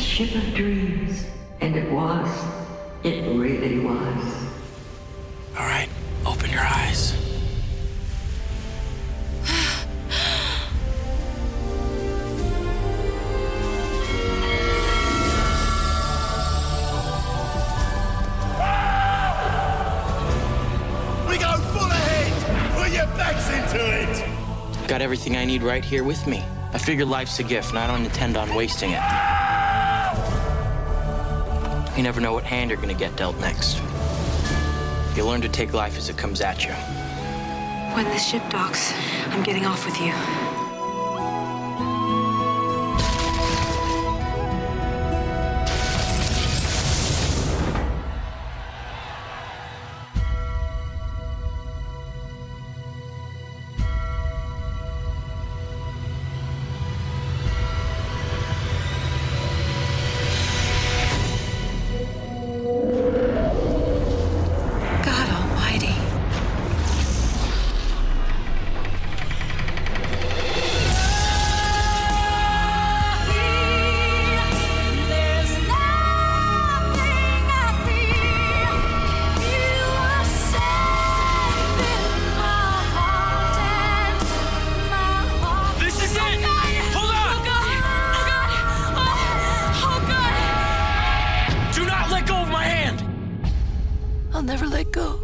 ship of dreams. And it was. It really was. All right, open your eyes. We go full ahead! Put your backs into it! Got everything I need right here with me. I figure life's a gift, and I don't intend on wasting it. You never know what hand you're gonna get dealt next. You learn to take life as it comes at you. When this ship docks, I'm getting off with you. God Almighty. This is it! Hold on! Do not let go of my hand! I'll never let go.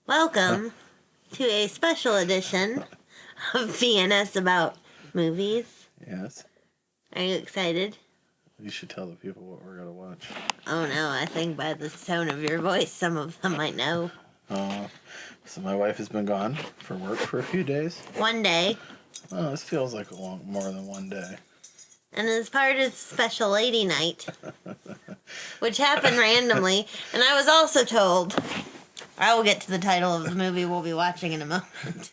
Welcome to a special edition of VNS about movies. Yes. Are you excited? You should tell the people what we're going to watch. Oh no, I think by the tone of your voice, some of them might know. So my wife has been gone for work for a few days. One day, Oh, this feels like more than one day. and as part of Special Lady Night, which happened randomly, and I was also told, I will get to the title of the movie we'll be watching in a moment.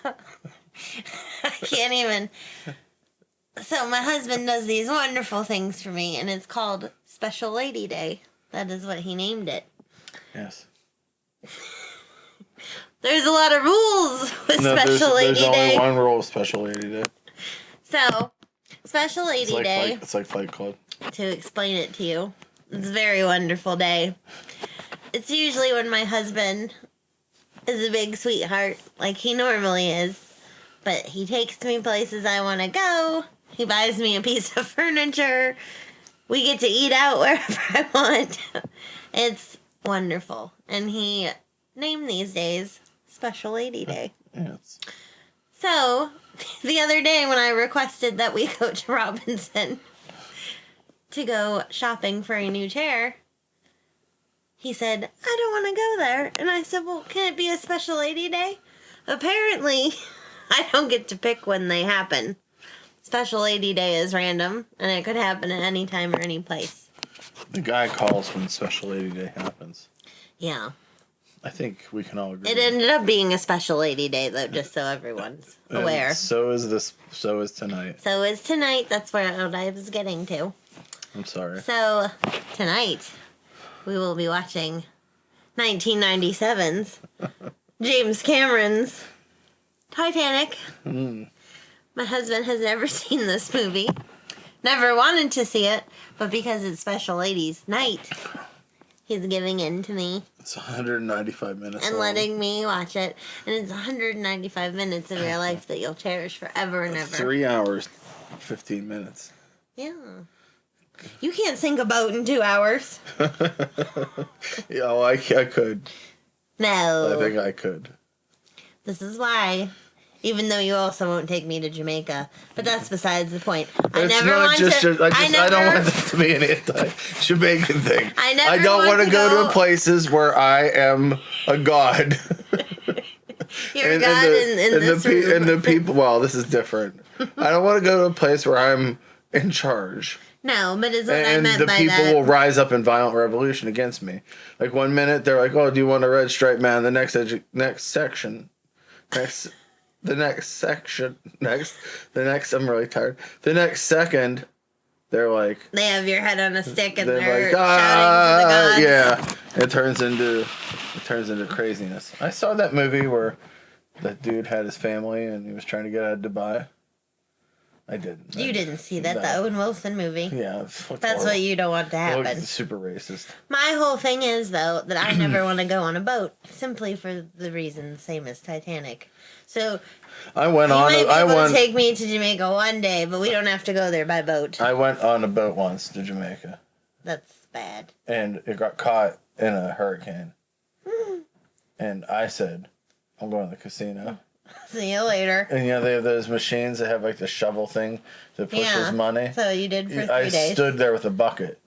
I can't even. So my husband does these wonderful things for me, and it's called Special Lady Day. That is what he named it. Yes. There's a lot of rules with Special Lady there's Day. only one rule of Special Lady Day. So, Special Lady Day, It's like Fight Club. to explain it to you, it's a very wonderful day. It's usually when my husband is a big sweetheart, like he normally is, but he takes me places I want to go. He buys me a piece of furniture. We get to eat out wherever I want. It's wonderful. And he named these days Special Lady Day. Yes. So, the other day when I requested that we go to Robinson to go shopping for a new chair, he said, I don't want to go there. And I said, well, can it be a Special Lady Day? Apparently, I don't get to pick when they happen. Special Lady Day is random, and it could happen at any time or any place. The guy calls when Special Lady Day happens. Yeah. I think we can all agree. It ended up being a Special Lady Day, though, just so everyone's aware. And so is this. So is tonight. So is tonight. That's what I was getting to. I'm sorry. So, tonight, we will be watching 1997's James Cameron's Titanic. My husband has never seen this movie. Never wanted to see it, but because it's Special Ladies Night, he's giving in to me It's 195 minutes and long. letting me watch it. And it's 195 minutes of your life that you'll cherish forever and ever. 3 hours, 15 minutes. Yeah. You can't sink a boat in 2 hours. Yeah, well, I could. No. I think I could. This is why. Even though you also won't take me to Jamaica. But that's besides the point. I It's never not want just, to... I don't want that to be an anti-Jamaican thing. I never I don't want want to go go- to places where I am a god. You're God in this room. And the people, well, this is different. I don't want to go to a place where I'm in charge. No, but is what I And meant the by people that. will rise up in violent revolution against me. Like 1 minute they're like, "Oh, do you want a red stripe man?" The next section, I'm really tired. The next second, they're like, They have your head on a stick and they're like, shouting to the gods. yeah. It turns into craziness. I saw that movie where That dude had his family and he was trying to get out of Dubai. I didn't. You didn't see that, the No. Owen Wilson movie. Yeah. That's what you don't want to It happen. looks super racist. My whole thing is, though, that I never want to go on a boat, simply for the reason same as Titanic. So I went you on. might be I able went. to take me to Jamaica one day, but we don't have to go there by boat. I went on a boat once to Jamaica, That's bad. and it got caught in a hurricane. And I said, "I'm going to the casino." See you later. And they have those machines that have like the shovel thing that pushes money. So you did for 3 I days. stood there with a bucket.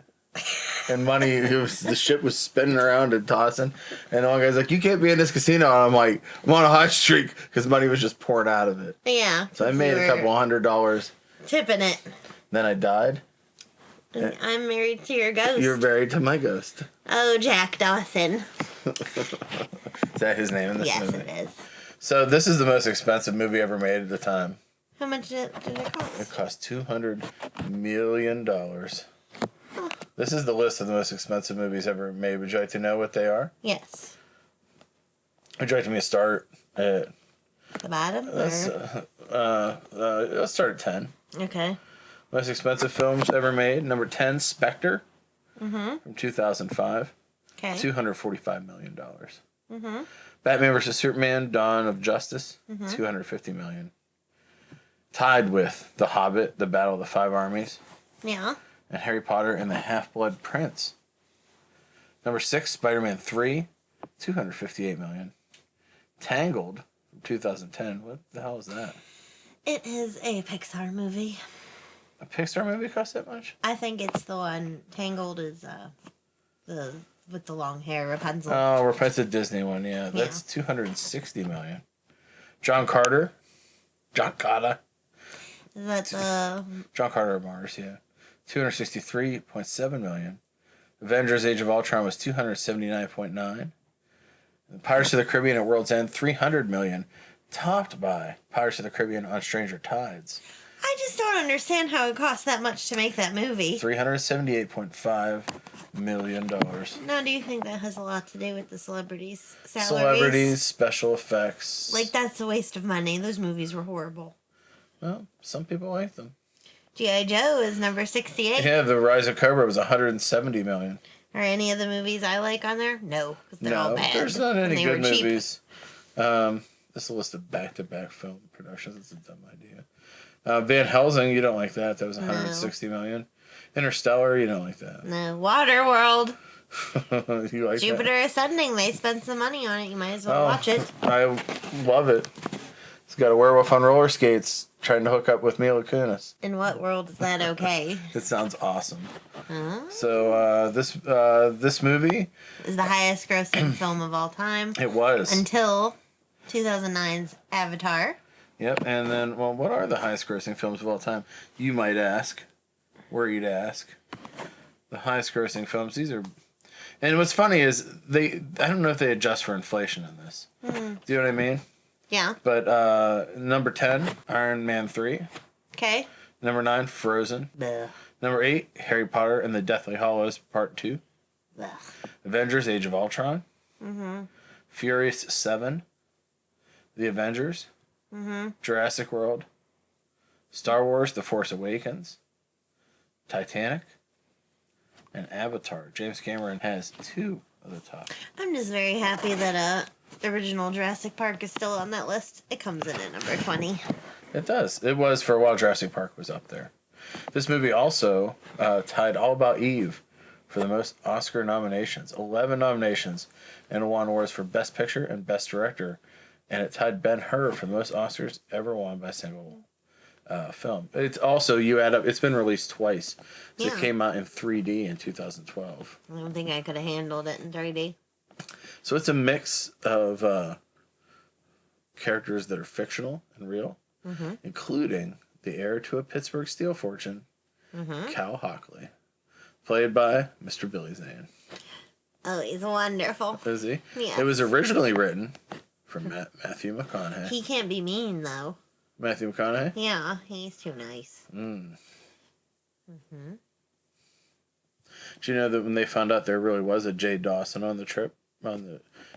And money, the ship was spinning around and tossing. And the one guy's like, "You can't be in this casino." And I'm like, "I'm on a hot streak," because money was just pouring out of it. Yeah. So I made a couple $100. Tipping it. Then I died. And I'm married to your ghost. You're married to my ghost. Oh, Jack Dawson. Is that his name in this Yes, movie? it is. So this is the most expensive movie ever made at the time. How much did it It cost? cost $200 million. This is the list of the most expensive movies ever made. Would you like to know what they are? Yes. Would you like me to start at... The bottom? Let's, let's start at 10. Okay. Most expensive films ever made. Number 10, Spectre. From 2005. Okay. $245 million. Batman vs. Superman, Dawn of Justice. $250 million. Tied with The Hobbit, The Battle of the Five Armies. Yeah. And Harry Potter and the Half-Blood Prince. Number 6, Spider-Man 3, $258 million. Tangled, from 2010. What the hell is that? It is a Pixar movie. A Pixar movie cost that much? I think it's the one. Tangled is the with the long hair, Rapunzel. Oh, Rapunzel Disney one, yeah. That's $260 million. John Carter. Is that the John Carter of Mars, yeah. $263.7 million. Avengers Age of Ultron was $279.9. Pirates of the Caribbean at World's End, $300 million. Topped by Pirates of the Caribbean on Stranger Tides. I just don't understand how it cost that much to make that movie. $378.5 million. Now, do you think that has a lot to do with the celebrities' salaries? Celebrities, special effects. Like, that's a waste of money. Those movies were horrible. Well, some people like them. G.I. Joe is number 68. Yeah, The Rise of Cobra was $170 million. Are any of the movies I like on there? No, because they're all bad. There's not And any they good were cheap. movies. This is a list of back-to-back film productions. It's a dumb idea. Van Helsing, you don't like that. That was $160 million. Interstellar, you don't like that. No, Waterworld. You like Jupiter that? Ascending. They spent some money on it. You might as well watch it. I love it. It's got a werewolf on roller skates trying to hook up with Mila Kunis. In what world is that okay? It sounds awesome. Huh? So this movie, Is the highest grossing film of all time it was. until 2009's Avatar. Yep, and then, well, what are the highest grossing films of all time? You might ask. Were you to ask? The highest grossing films, these are... And what's funny is, I don't know if they adjust for inflation in this. Do you know what I mean? Yeah. But number 10, Iron Man 3. Okay. Number 9, Frozen. Blech. Number 8, Harry Potter and the Deathly Hallows Part 2. Blech. Avengers Age of Ultron. Furious 7. The Avengers. Jurassic World. Star Wars The Force Awakens. Titanic. And Avatar. James Cameron has 2 of the top. I'm just very happy that the original Jurassic Park is still on that list. It comes in at number 20. It does. It was for a while. Jurassic Park was up there. This movie also tied All About Eve for the most Oscar nominations. 11 nominations and won awards for Best Picture and Best Director. And it tied Ben-Hur for the most Oscars ever won by a single film. It's also, you add up, it's been released twice. So Yeah. it came out in 3D in 2012. I don't think I could have handled it in 3D. So it's a mix of characters that are fictional and real, including the heir to a Pittsburgh steel fortune, Cal Hockley, played by Mr. Billy Zane. Oh, he's wonderful. Is he? Yes. It was originally written for Matthew McConaughey. He can't be mean, though. Matthew McConaughey? Yeah, he's too nice. Do you know that when they found out there really was a Jay Dawson on the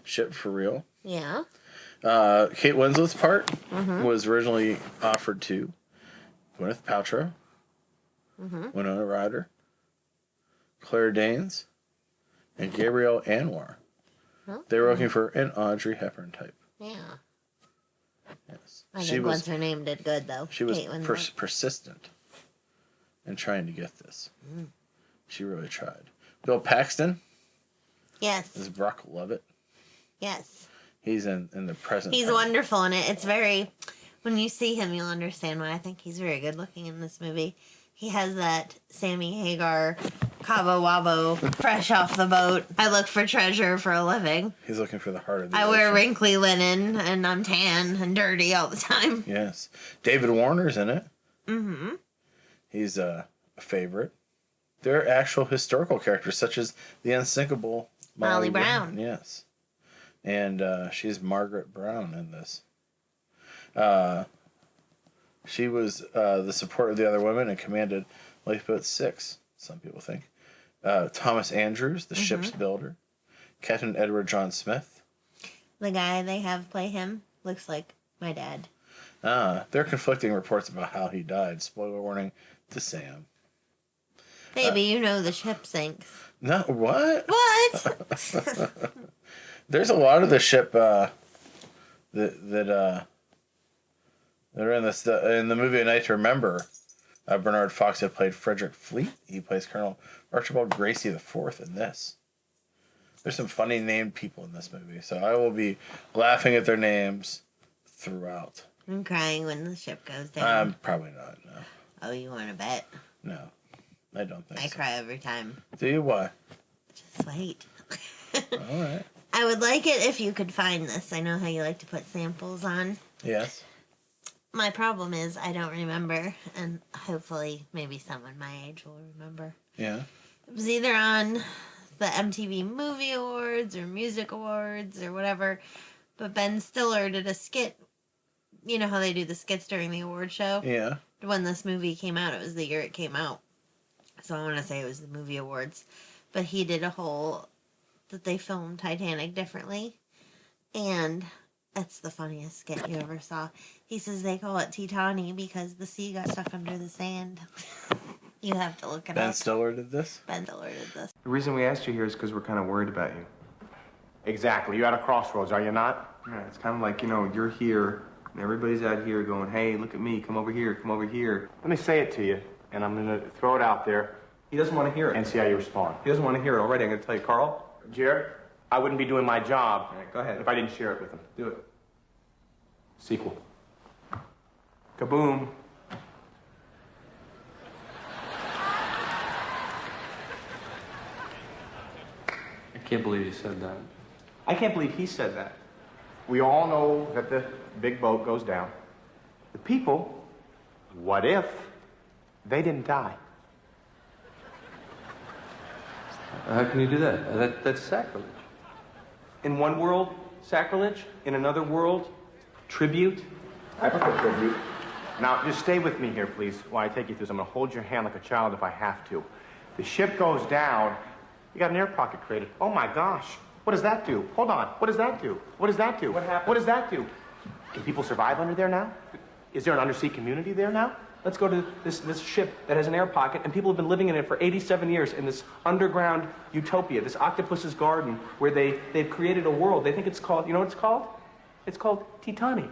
ship for real? Yeah. Kate Winslet's part was originally offered to Gwyneth Paltrow, Winona Ryder, Claire Danes, and Gabrielle Anwar. They were looking for an Audrey Hepburn type. Yeah. Yes. I think what's her name did good, though. She was Kate Winslet. persistent in trying to get this. She really tried. Bill Paxton Yes. is Brock Lovett. Yes. He's in the present. He's wonderful in it. It's very... When you see him, you'll understand why I think he's very good looking in this movie. He has that Sammy Hagar, Cabo Wabo, fresh off the boat. I look for treasure for a living. He's looking for the heart of the I ocean. wear wrinkly linen, and I'm tan and dirty all the time. Yes. David Warner's in it. Mm-hmm. He's a favorite. There are actual historical characters, such as the unsinkable Molly Brown. Yes. And she's Margaret Brown in this. She was the support of the other women and commanded Lifeboat 6, some people think. Thomas Andrews, the ship's builder. Captain Edward John Smith. The guy they have play him looks like my dad. There are conflicting reports about how he died. Spoiler warning to Sam. Baby, you know the ship sinks. No, what? What? There's a lot of the ship that are in this in the movie A Night to Remember. Bernard Fox had played Frederick Fleet. He plays Colonel Archibald Gracie IV in this. There's some funny named people in this movie, so I will be laughing at their names throughout. I'm crying when the ship goes down. Probably not. No. Oh, you want to bet? No, I don't think. I so. cry every time. Do you? Why? Just wait. All right. I would like it if you could find this. I know how you like to put samples on. Yes. My problem is I don't remember, and hopefully maybe someone my age will remember. Yeah. It was either on the MTV Movie Awards or Music Awards or whatever, but Ben Stiller did a skit. You know how they do the skits during the award show? Yeah. When this movie came out, it was the year it came out. So I want to say it was the Movie Awards. But he did a whole... that they filmed Titanic differently. And it's the funniest skit you ever saw. He says they call it Titanic because the sea got stuck under the sand. You have to look it up. Ben Stiller did this? Ben Stiller did this. The reason we asked you here is because we're kind of worried about you. Exactly. You're at a crossroads, are you not? Yeah, it's kind of like, you're here, and everybody's out here going, hey, look at me, come over here, come over here. Let me say it to you, and I'm going to throw it out there He doesn't want to hear it. and see how you respond. He doesn't want to hear it already. I'm going to tell you, Carl. Jared, I wouldn't be doing my job All right, go ahead. if I didn't share it with him. Do it. Sequel. Kaboom. I can't believe you said that. I can't believe he said that. We all know that the big boat goes down. The people, what if they didn't die? How can you do that? That's sacrilege. In one world, sacrilege. In another world, tribute. I prefer tribute. Now, just stay with me here, please, while I take you through this. I'm going to hold your hand like a child if I have to. The ship goes down. You got an air pocket created. Oh, my gosh. What does that do? Hold on. What does that do? What does that do? What happened? What does that do? Can people survive under there now? Is there an undersea community there now? Let's go to this ship that has an air pocket, and people have been living in it for 87 years in this underground utopia, this octopus's garden, where they've created a world. They think it's called, you know what it's called? It's called Titanic.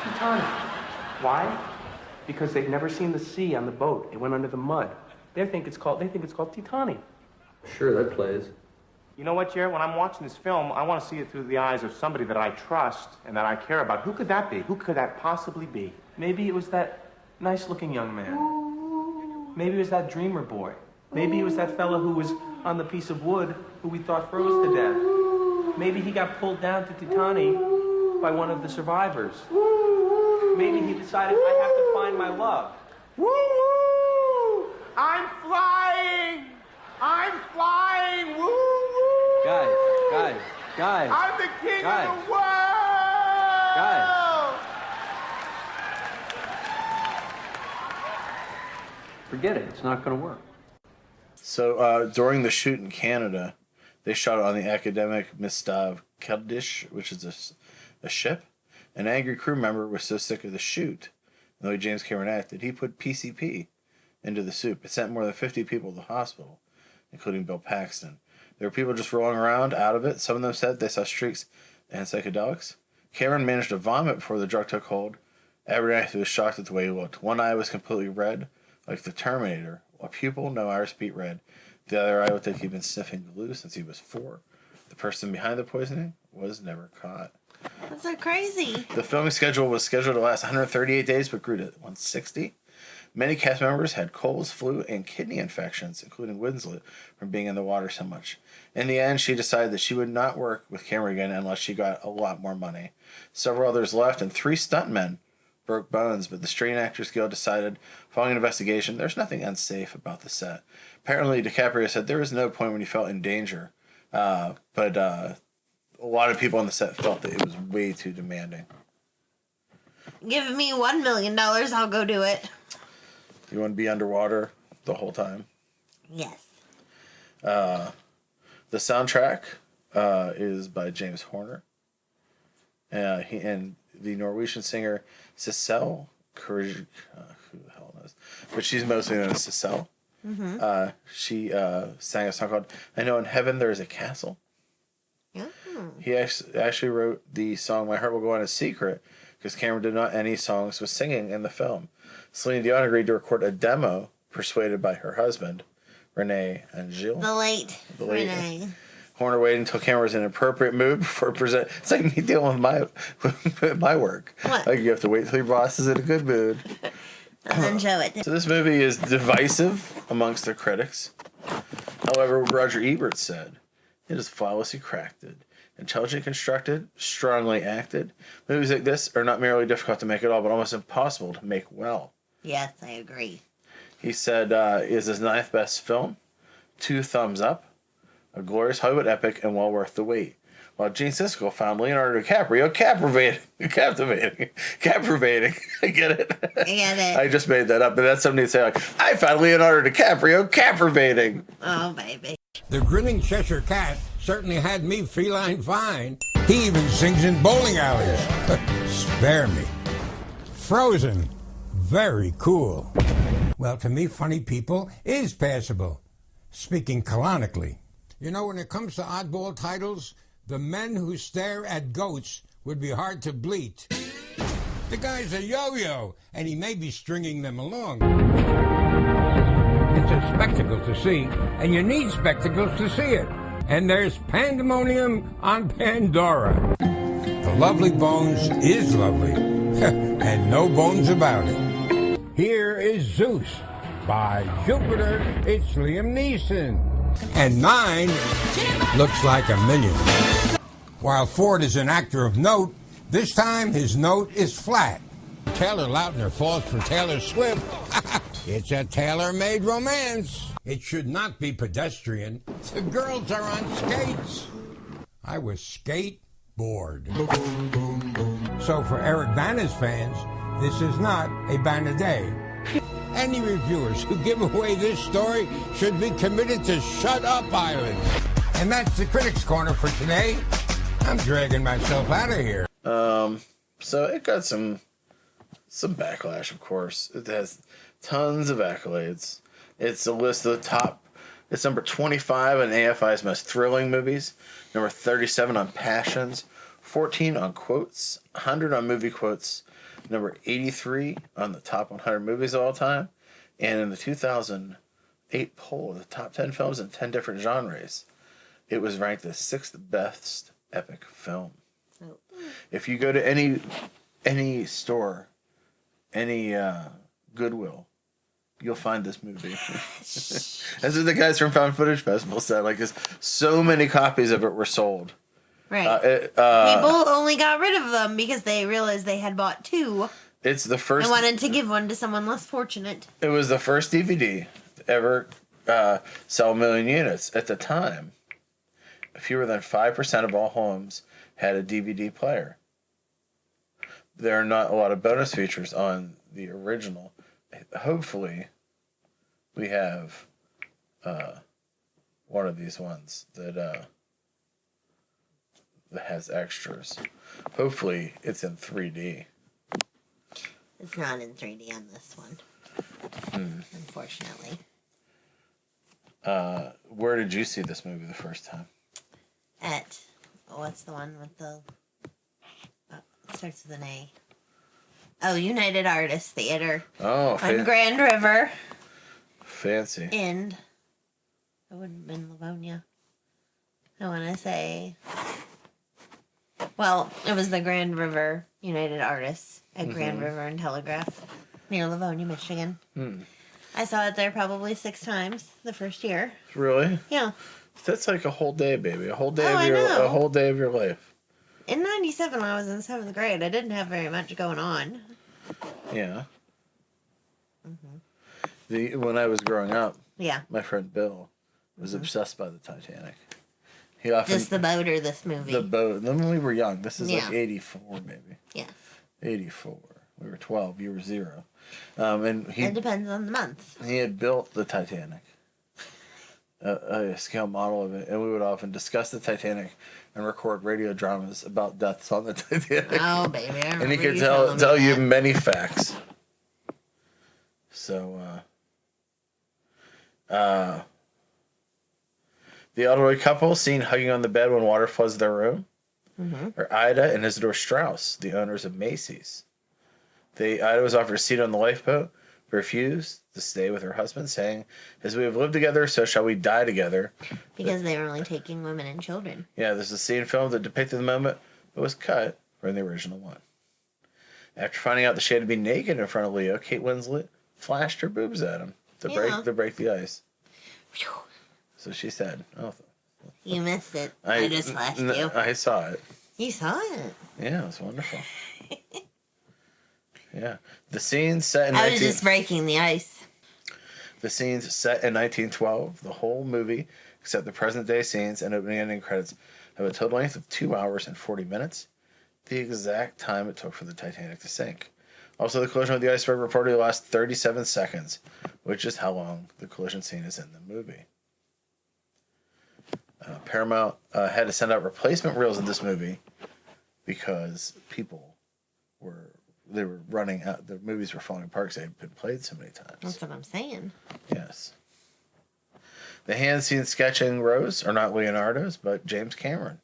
Titanic. Why? Because they've never seen the sea on the boat. It went under the mud. They think it's called Titanic. Sure, that plays. You know what, Jared? When I'm watching this film, I want to see it through the eyes of somebody that I trust and that I care about. Who could that be? Who could that possibly be? Maybe it was that nice-looking young man. Maybe it was that dreamer boy. Maybe it was that fella who was on the piece of wood who we thought froze to death. Maybe he got pulled down to Titanic by one of the survivors. Maybe he decided, I have to find my love. Woo! I'm flying! I'm flying! Woo! Guys. I'm the king Guys. of the world! Guys. Forget it. It's not going to work. So during the shoot in Canada, they shot it on the academic Mistav Keldysh, which is A ship? An angry crew member was so sick of the shoot, the way James Cameron acted, he put PCP into the soup. It sent more than 50 people to the hospital, including Bill Paxton. There were people just rolling around out of it. Some of them said they saw streaks and psychedelics. Cameron managed to vomit before the drug took hold. Abernathy was shocked at the way he looked. One eye was completely red, like the Terminator. A pupil, no iris beat red. The other eye looked like he'd been sniffing glue since he was 4. The person behind the poisoning was never caught. That's so crazy. The filming schedule was scheduled to last 138 days, but grew to 160. Many cast members had colds, flu, and kidney infections, including Winslet, from being in the water so much. In the end, she decided that she would not work with Cameron again unless she got a lot more money. Several others left, and 3 stuntmen broke bones, but the Screen Actors Guild decided, following an investigation, there's nothing unsafe about the set. Apparently, DiCaprio said there was no point when he felt in danger, but a lot of people on the set felt that it was way too demanding. Give me $1 million, I'll go do it. You want to be underwater the whole time? Yes. The soundtrack is by James Horner. And the Norwegian singer Sissel, who the hell knows? But she's mostly known as Sissel. Mm-hmm. She sang a song called I Know in Heaven There Is a Castle. He actually wrote the song My Heart Will Go On in Secret because Cameron did not any songs with singing in the film. Celine Dion agreed to record a demo persuaded by her husband, Renee and Gilles. The late Renee. Horner waited until Cameron was in an appropriate mood before present. It's like me dealing with my work. What? Like you have to wait till your boss is in a good mood. And then show it. So this movie is divisive amongst the critics. However, Roger Ebert said, it is flawlessly crafted, intelligently constructed, strongly acted. Movies like this are not merely difficult to make at all, but almost impossible to make well. Yes, I agree. He said, is his 9th best film, 2 thumbs up, a glorious Hollywood epic, and well worth the wait. While Gene Siskel found Leonardo DiCaprio captivating. I get it. I get it. I just made that up, but that's something to say like, I found Leonardo DiCaprio captivating. Oh, baby. The grinning Cheshire Cat certainly had me feline fine. He even sings in bowling alleys. Spare me. Frozen. Very cool. Well, to me, funny people is passable. Speaking canonically. You know, when it comes to oddball titles, The Men Who Stare at Goats would be hard to bleat. The guy's a yo-yo, and he may be stringing them along. It's a spectacle to see, and you need spectacles to see it. And there's pandemonium on Pandora. The Lovely Bones is lovely, and no bones about it. Here is Zeus. By Jupiter, it's Liam Neeson. And 9 looks like $1 million. While Ford is an actor of note, this time his note is flat. Taylor Lautner falls for Taylor Swift. It's a tailor-made romance. It should not be pedestrian. The girls are on skates. I was skate bored. So for Eric Bana's fans, this is not a Bana day. Any reviewers who give away this story should be committed to Shut Up Island. And that's the Critics Corner for today. I'm dragging myself out of here. So it got some backlash, of course. It has tons of accolades. It's a list of the top. It's number 25 on AFI's most thrilling movies, number 37 on passions, 14 on quotes, 100 on movie quotes, number 83 on the top 100 movies of all time, and in the 2008 poll of the top 10 films in 10 different genres, it was ranked the 6th best epic film. If you go to any store, any Goodwill, you'll find this movie. That's what the guys from Found Footage Festival said. Like, so many copies of it were sold. Right. People only got rid of them because they realized they had bought 2. It's the first. I wanted to give one to someone less fortunate. It was the first DVD to ever sell 1 million units. At the time, fewer than 5% of all homes had a DVD player. There are not a lot of bonus features on the original. Hopefully, we have one of these ones that that has extras. Hopefully, it's in 3D. It's not in 3D on this one. Unfortunately. Where did you see this movie the first time? At, what's the one with the, it starts with an A. Oh, United Artists Theater. Oh, on Grand River. Fancy. And it would have been Livonia. I want to say. Well, it was the Grand River United Artists at Grand River and Telegraph near Livonia, Michigan. I saw it there probably 6 times the first year. Really? Yeah. That's like a whole day, baby. A whole day I a whole day of your life. In 97, when I was in 7th grade, I didn't have very much going on. Yeah. When I was growing up, Yeah. my friend Bill was obsessed by the Titanic. He often Just the boat or this movie? the boat. Then when we were young, this is Yeah. like 84 maybe. Yeah. 84. We were 12. You were 0. And It depends on the month. he had built the Titanic, a scale model of it, and we would often discuss the Titanic and record radio dramas about deaths on the Titanic. Oh, baby. I And he remember could you telling me tell you that. many facts. So, the elderly couple seen hugging on the bed when water floods their room are Ida and Isidore Strauss, the owners of Macy's. Ida was offered a seat on the lifeboat, but refused to stay with her husband, saying, "As we have lived together, so shall we die together." Because they were only taking women and children. Yeah, there's a scene filmed that depicted the moment, but was cut from the original one. After finding out that she had to be naked in front of Leo, Kate Winslet flashed her boobs at him to break the ice. So she said, "Oh, You missed it. I just flashed you. I saw it. You saw it. Yeah, it was wonderful." Yeah, the scenes set in I was just breaking the ice. The scenes set in 1912, the whole movie, except the present day scenes and opening and ending credits, have a total length of 2 hours and 40 minutes, the exact time it took for the Titanic to sink. Also, the collision with the iceberg reportedly lasts 37 seconds, which is how long the collision scene is in the movie. Paramount had to send out replacement reels of this movie because people were running out. The movies were falling apart because they had been played so many times. That's what I'm saying. Yes. The hand seen sketching Rose are not Leonardo's, but James Cameron.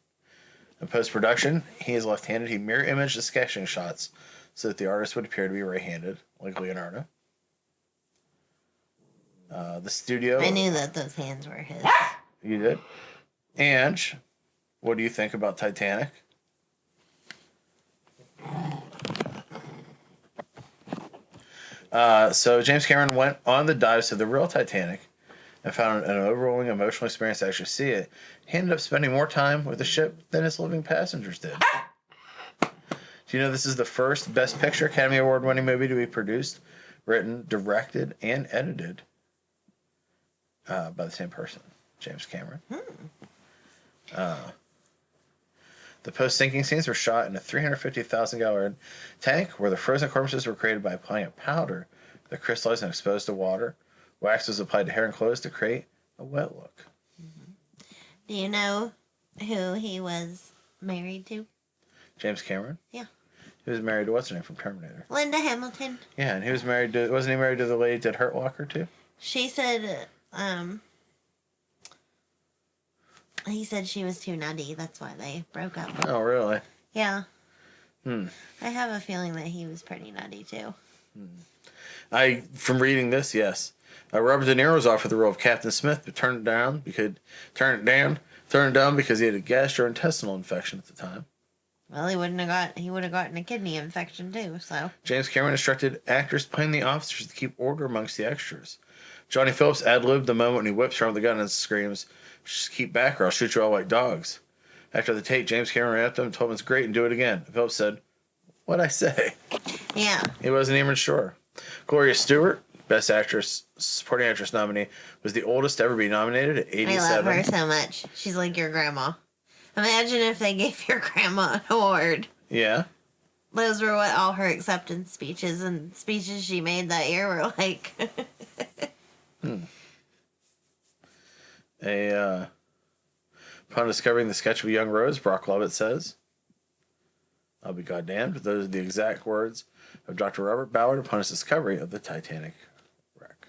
In post-production, he is left-handed. He mirror imaged the sketching shots so that the artist would appear to be right-handed, like Leonardo. The studio... I knew that those hands were his. You did? Ange, what do you think about Titanic? So James Cameron went on the dives to the real Titanic and found an overwhelming emotional experience to actually see it. He ended up spending more time with the ship than his living passengers did. Do you know this is the first Best Picture Academy Award winning movie to be produced, written, directed, and edited by the same person, James Cameron? The post-sinking scenes were shot in a 350,000-gallon tank where the frozen corpses were created by applying a powder that crystallized and exposed to water. Wax was applied to hair and clothes to create a wet look. Do you know who he was married to? James Cameron? Yeah. He was married to what's her name from Terminator? Linda Hamilton. Yeah, and he was married to, wasn't he married to the lady that did Hurt Locker too? She said, he said she was too nutty. That's why they broke up. Oh, really? Yeah. I have a feeling that he was pretty nutty too. From reading this, yes. Robert De Niro was offered the role of Captain Smith, but turned it down because he had a gastrointestinal infection at the time. Well, he would have gotten a kidney infection too, so. James Cameron instructed actors playing the officers to keep order amongst the extras. Johnny Phillips ad-libbed the moment when he whips around with the gun and screams, "Just keep back or I'll shoot you all like dogs." After the tape, James Cameron ran up to him and told him it's great and do it again. Phillips said, "What'd I say?" Yeah. He wasn't even sure. Gloria Stewart, Best Actress, Supporting Actress nominee, was the oldest to ever be nominated at 87. I love her so much. She's like your grandma. Imagine if they gave your grandma an award. Yeah. Those were what all her acceptance speeches and speeches she made that year were like. Upon discovering the sketch of a young Rose, Brock Lovett says, "I'll be goddamned." Those are the exact words of Dr. Robert Ballard upon his discovery of the Titanic wreck.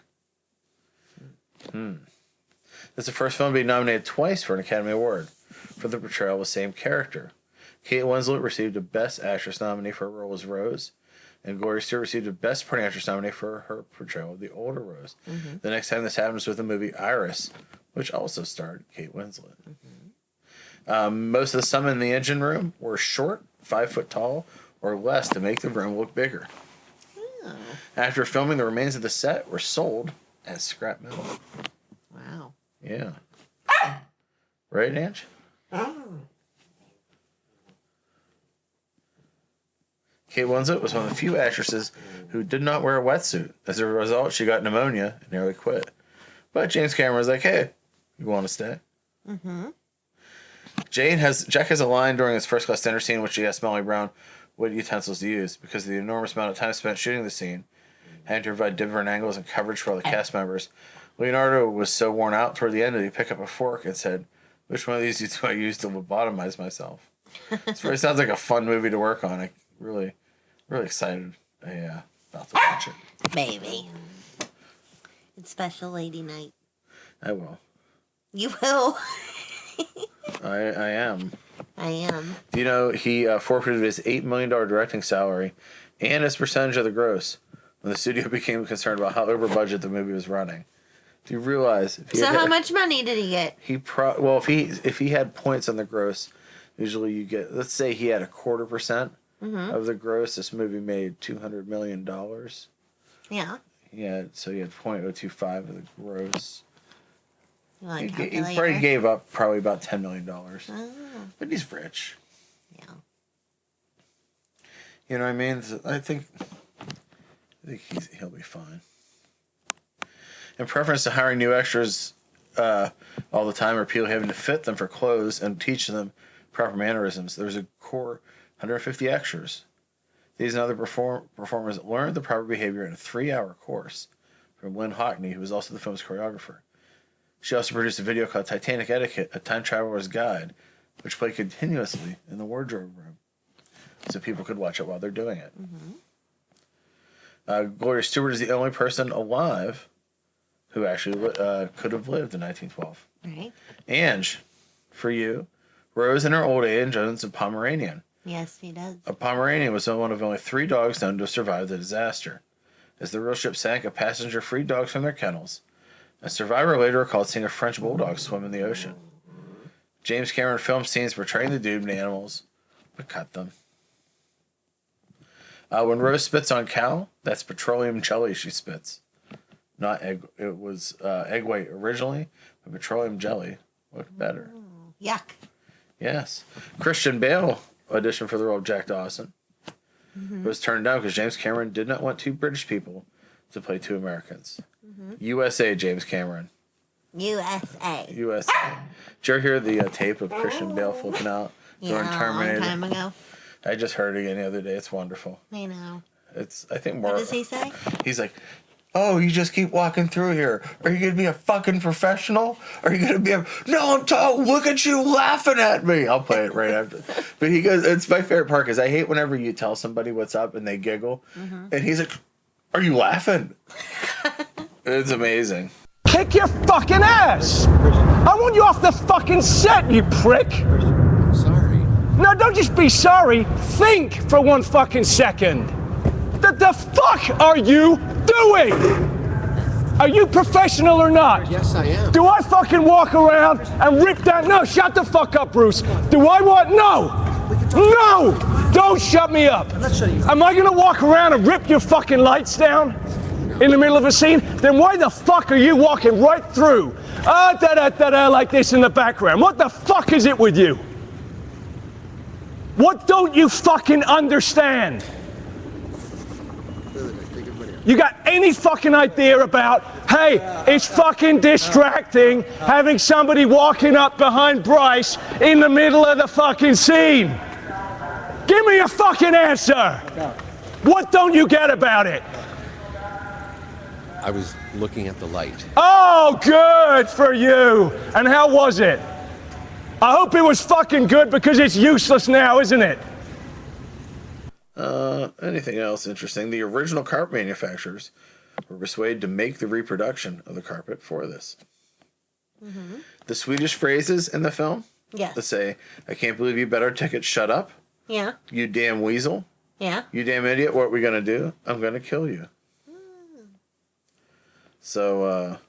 It's the first film to be nominated twice for an Academy Award for the portrayal of the same character. Kate Winslet received a Best Actress nominee for her role as Rose, and Gloria Stewart received a Best Supporting Actress nominee for her portrayal of the older Rose. The next time this happens with the movie Iris, which also starred Kate Winslet. Most of the some in the engine room were short, 5 foot tall, or less to make the room look bigger. Oh. After filming, the remains of the set were sold as scrap metal. Wow. Yeah. Right, Ange? Kate Winslet was one of the few actresses who did not wear a wetsuit. As a result, she got pneumonia and nearly quit. But James Cameron was like, "Hey, you want to stay?" Jack has a line during his first class dinner scene in which he asks Melanie Brown what utensils to use. Because of the enormous amount of time spent shooting the scene, having to provide different angles and coverage for all the cast members, Leonardo was so worn out toward the end that he picked up a fork and said, "Which one of these do I use to lobotomize myself?" It sounds like a fun movie to work on. I really excited about to watch it. Maybe. It's special lady night. I will. You will. I am. I am. Do you know he forfeited his $8 million directing salary and his percentage of the gross when the studio became concerned about how over budget the movie was running? Do you realize? How much money did he get? If he had points on the gross, usually you get. Let's say he had 0.25% of the gross. This movie made $200 million. Yeah. So he had 0.025 of the gross. He probably gave up probably about $10 million. Oh. But he's rich. Yeah. You know what I mean? I think he'll be fine. In preference to hiring new extras all the time or people having to fit them for clothes and teach them proper mannerisms, there's a core 150 extras. These and other performers learned the proper behavior in a 3-hour course from Lynn Hockney, who was also the film's choreographer. She also produced a video called Titanic Etiquette, a time traveler's guide, which played continuously in the wardrobe room so people could watch it while they're doing it. Gloria Stewart is the only person alive who actually could have lived in 1912. Right. Ange, for you, Rose in her old age owns a Pomeranian. Yes, he does. A Pomeranian was one of only 3 dogs known to have survived the disaster. As the real ship sank, a passenger freed dogs from their kennels. A survivor later recalled seeing a French bulldog swim in the ocean. James Cameron filmed scenes portraying the doomed animals, but cut them. When Rose spits on Cal, that's petroleum jelly she spits. Not egg. It was egg white originally, but petroleum jelly looked better. Yuck. Yes. Christian Bale auditioned for the role of Jack Dawson. Was turned down because James Cameron did not want 2 British people to play 2 Americans. USA, James Cameron. USA. Did you ever hear the tape of Christian Bale flipping out during Terminator? A long time ago. I just heard it again the other day. It's wonderful. I know. I think more. What does he say? He's like, "Oh, you just keep walking through here. Are you gonna be a fucking professional? Are you gonna be a? No, I'm talking. Look at you laughing at me." I'll play it right after. But he goes, it's my favorite part because I hate whenever you tell somebody what's up and they giggle, and he's like, "Are you laughing?" It's amazing. Kick your fucking ass! I want you off the fucking set, you prick! Sorry. No, don't just be sorry. Think for 1 fucking second. The fuck are you doing? Are you professional or not? Yes, I am. Do I fucking walk around and rip that? No, shut the fuck up, Bruce. Do I want? No! No! Don't shut me up. I'm not shutting you up. Am I gonna walk around and rip your fucking lights down? In the middle of a scene? Then why the fuck are you walking right through? Like this in the background. What the fuck is it with you? What don't you fucking understand? You got any fucking idea about, hey, it's fucking distracting having somebody walking up behind Bryce in the middle of the fucking scene? Give me a fucking answer. What don't you get about it? I was looking at the light. Oh, good for you. And how was it? I hope it was fucking good because it's useless now, isn't it? Anything else interesting? The original carpet manufacturers were persuaded to make the reproduction of the carpet for this. Mm-hmm. The Swedish phrases in the film Yes. that say, "I can't believe you better ticket, shut up. Yeah. You damn weasel. Yeah. You damn idiot, what are we going to do? I'm going to kill you." So,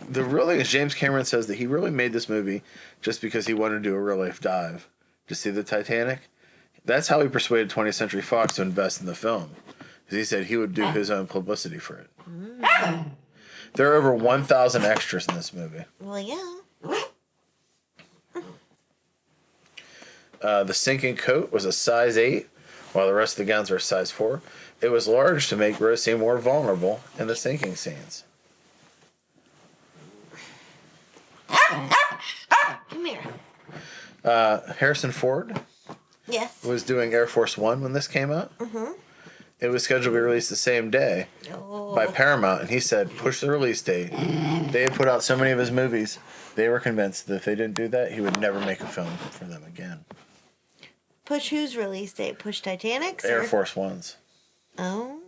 the real thing is James Cameron says that he really made this movie just because he wanted to do a real life dive to see the Titanic. That's how he persuaded 20th Century Fox to invest in the film. Because he said he would do his own publicity for it. There are over 1,000 extras in this movie. Well, yeah. The sinking coat was a size 8, while the rest of the gowns are a size 4. It was large to make Rose seem more vulnerable in the sinking scenes. Come here. Harrison Ford Yes. was doing Air Force One when this came out. Mm-hmm. It was scheduled to be released the same day by Paramount, and he said, push the release date. They had put out so many of his movies, they were convinced that if they didn't do that, he would never make a film for them again. Push whose release date? Push Titanic's? Air Force One's. Oh.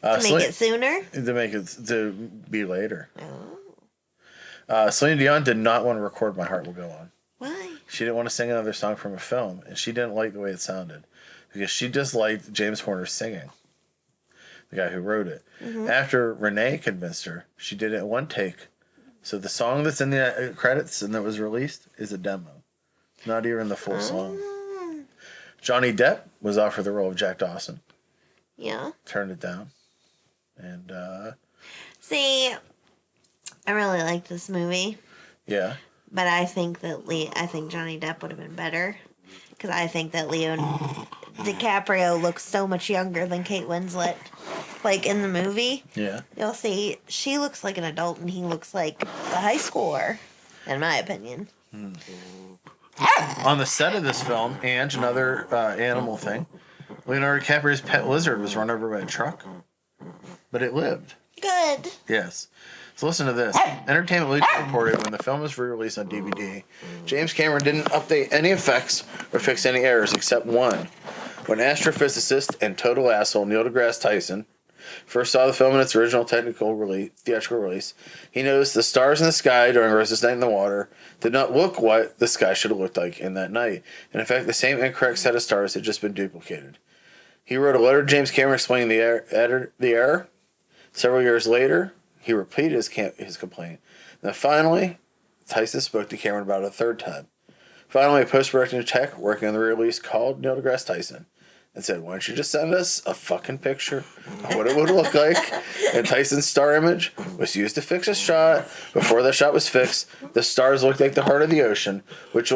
To make it sooner? To make it to be later. Oh. Celine Dion did not want to record My Heart Will Go On. Why? She didn't want to sing another song from a film, and she didn't like the way it sounded. Because she just liked James Horner singing. The guy who wrote it. Mm-hmm. After Renee convinced her, she did it in one take. So the song that's in the credits and that was released is a demo. Not even the full song. Johnny Depp was offered the role of Jack Dawson. Yeah. Turned it down. And, See, I really liked this movie. yeah. But I think that I think Johnny Depp would have been better. Because I think that Leo DiCaprio looks so much younger than Kate Winslet. Like in the movie. Yeah. You'll see, she looks like an adult and he looks like a high schooler, in my opinion. On the set of this film, Ange, another animal thing, Leonardo DiCaprio's pet lizard was run over by a truck. But it lived. Good. Yes. So listen to this. Entertainment Weekly reported when the film was re-released on DVD, James Cameron didn't update any effects or fix any errors except one. When astrophysicist and total asshole Neil deGrasse Tyson first saw the film in its original theatrical release, he noticed the stars in the sky during Rose's Night in the Water did not look what the sky should have looked like in that night. And in fact, the same incorrect set of stars had just been duplicated. He wrote a letter to James Cameron explaining the error. Several years later, he repeated his complaint. Then finally, Tyson spoke to Cameron about it a third time. Finally, a post-production tech working on the release called Neil deGrasse Tyson and said, "Why don't you just send us a fucking picture of what it would look like?" And Tyson's star image was used to fix a shot. Before the shot was fixed, the stars looked like the heart of the ocean, which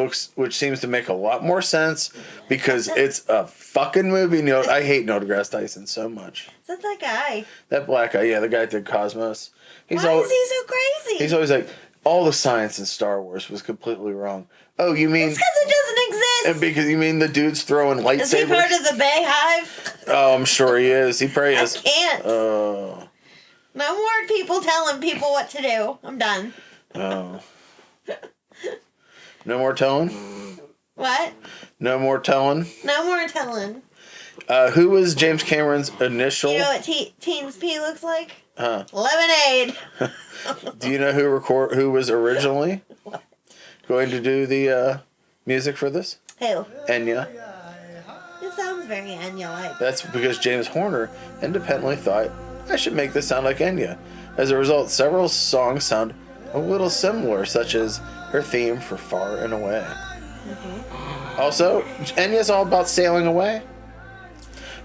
seems to make a lot more sense because it's a fucking movie. I hate Neil deGrasse Tyson so much. That's that guy. That black guy, yeah, the guy that did Cosmos. Why is he so crazy? He's always like, all the science in Star Wars was completely wrong. Oh, you mean... It's because it doesn't exist. And because you mean the dude's throwing lightsabers? Is he part of the Bayhive? Oh, I'm sure he is. He probably is. I can't. Oh. No more people telling people what to do. I'm done. Oh. No more telling? What? No more telling? No more telling. Who was James Cameron's initial... You know what Teens P looks like? Huh. Lemonade. Do you know who was originally going to do the music for this? Who? Enya. It sounds very Enya-like. That's because James Horner independently thought, I should make this sound like Enya. As a result, several songs sound a little similar, such as her theme for Far and Away. Mm-hmm. Also, Enya's all about sailing away.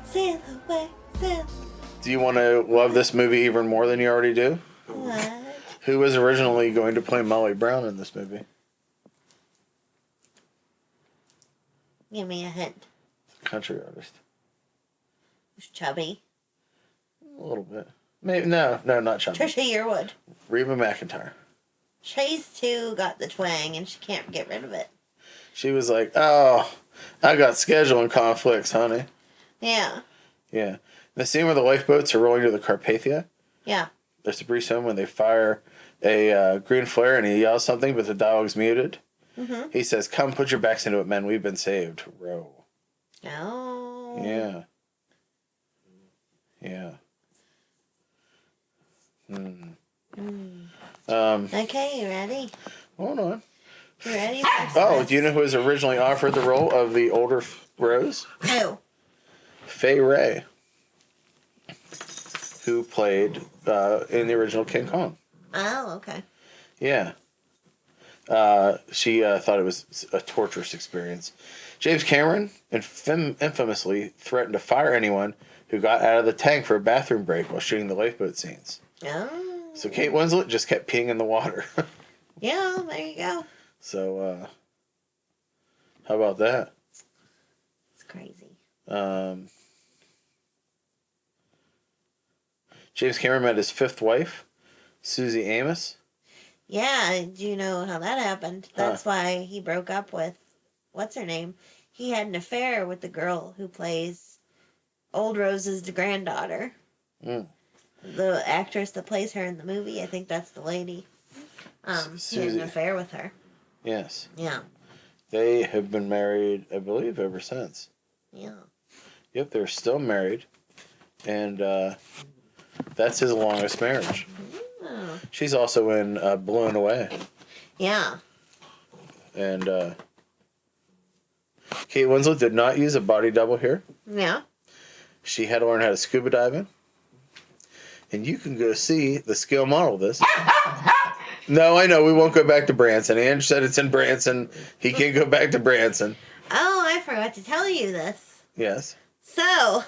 Sail away, sail. Do you want to love this movie even more than you already do? What? Who was originally going to play Molly Brown in this movie? Give me a hint. Country artist. Who's chubby? A little bit. Maybe no, not chubby. Trisha Yearwood. Reba McEntire. She's too got the twang and she can't get rid of it. She was like, oh, I got scheduling conflicts, honey. Yeah. Yeah. The scene where the lifeboats are rolling to the Carpathia. Yeah. There's a brief moment when they fire a green flare and he yells something, but the dialogue's muted. Mm-hmm. He says, "Come, put your backs into it, men. We've been saved." Row. Oh. Yeah. Yeah. Okay, you ready? Hold on. You ready? Oh, do you know who was originally offered the role of the older Rose? Who? Fay Wray, who played in the original King Kong. Oh, okay. Yeah. She thought it was a torturous experience. James Cameron infamously threatened to fire anyone who got out of the tank for a bathroom break while shooting the lifeboat scenes. Oh. So Kate Winslet just kept peeing in the water. Yeah, there you go. So, how about that? It's crazy. James Cameron met his fifth wife, Susie Amos. Yeah, do you know how that happened? That's why he broke up with, what's her name? He had an affair with the girl who plays Old Rose's granddaughter. Mm. The actress that plays her in the movie, I think that's the lady. He had an affair with her. Yes. Yeah. They have been married, I believe, ever since. Yeah. Yep, they're still married. And that's his longest marriage. Oh. She's also in Blown Away. Yeah. And Kate Winslet did not use a body double here. Yeah. She had to learn how to scuba diving. And you can go see the scale model of this. No, I know. We won't go back to Branson. Andrew said it's in Branson. He can't go back to Branson. Oh, I forgot to tell you this. Yes. So,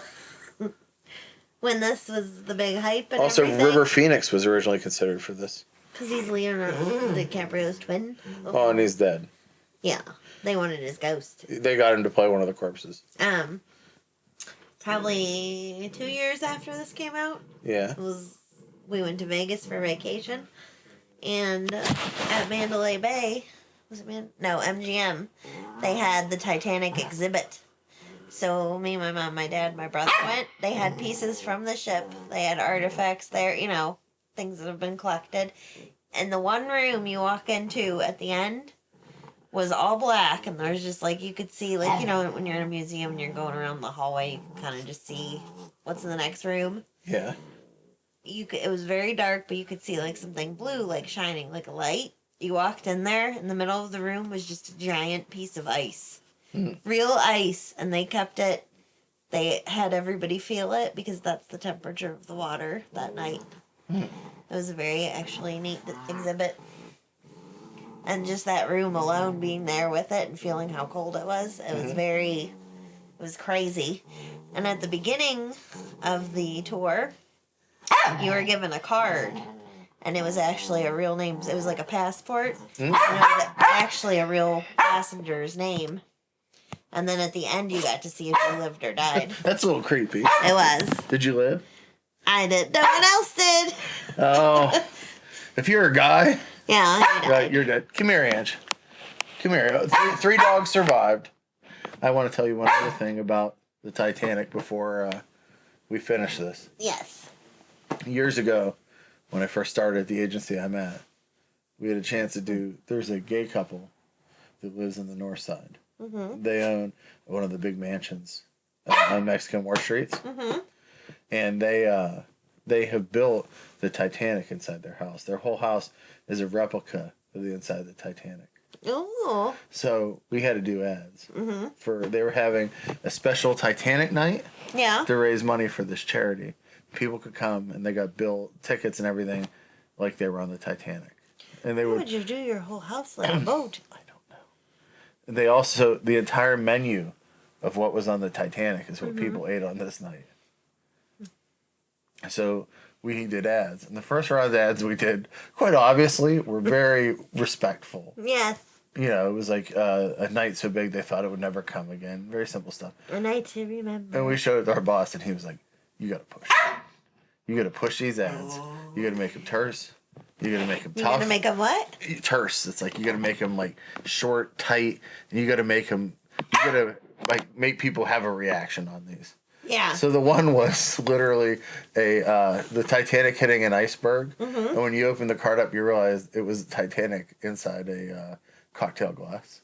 when this was the big hype and also, everything, River Phoenix was originally considered for this. because he's Leonardo DiCaprio's twin. Oh, and he's dead. Yeah. They wanted his ghost. They got him to play one of the corpses. Probably 2 years after this came out. Yeah. We went to Vegas for vacation, and at Mandalay Bay, MGM, they had the Titanic exhibit. So me, my mom, my dad, my brother went. They had pieces from the ship. They had artifacts there, things that have been collected. And the one room you walk into at the end was all black, and there's just you could see when you're in a museum and you're going around the hallway, you can kind of just see what's in the next room. Yeah. It was very dark, but you could see something blue shining like a light. You walked in there, in the middle of the room was just a giant piece of ice. Real ice, and they kept it. They had everybody feel it because that's the temperature of the water that night. It was a very actually neat exhibit. And just that room alone, being there with it and feeling how cold it was was crazy. And at the beginning of the tour, you were given a card, and it was actually a real name. It was like a passport, and it was actually a real passenger's name. And then at the end, you got to see if you lived or died. That's a little creepy. It was. Did you live? I did. No one else did. Oh. If you're a guy... Yeah, you're dead. Come here, Ange. Come here. Three dogs survived. I want to tell you one other thing about the Titanic before we finish this. Yes. Years ago, when I first started at the agency I'm at, we had a chance to there's a gay couple that lives in the north side. Mm-hmm. They own one of the big mansions on Mexican War Streets. Mm-hmm. And they have built the Titanic inside their house. Their whole house is a replica of the inside of the Titanic. Oh. So we had to do ads. Mm-hmm. They were having a special Titanic night. Yeah. To raise money for this charity. People could come, and they got billed tickets and everything like they were on the Titanic. And they would you do your whole house like a boat? I don't know. And they also, the entire menu of what was on the Titanic is what people ate on this night. So we did ads. And the first round of ads we did, quite obviously, were very respectful. Yes. It was like a night so big they thought it would never come again. Very simple stuff. A night to remember. And we showed it to our boss, and he was like, you got to push. You got to push these ads. You got to make them terse. You got to make them tough. You got to make them what? Terse. It's you got to make them short, tight, and you got to make them. You got to make people have a reaction on these. Yeah. So the one was literally the Titanic hitting an iceberg, and when you open the card up, you realize it was Titanic inside a cocktail glass.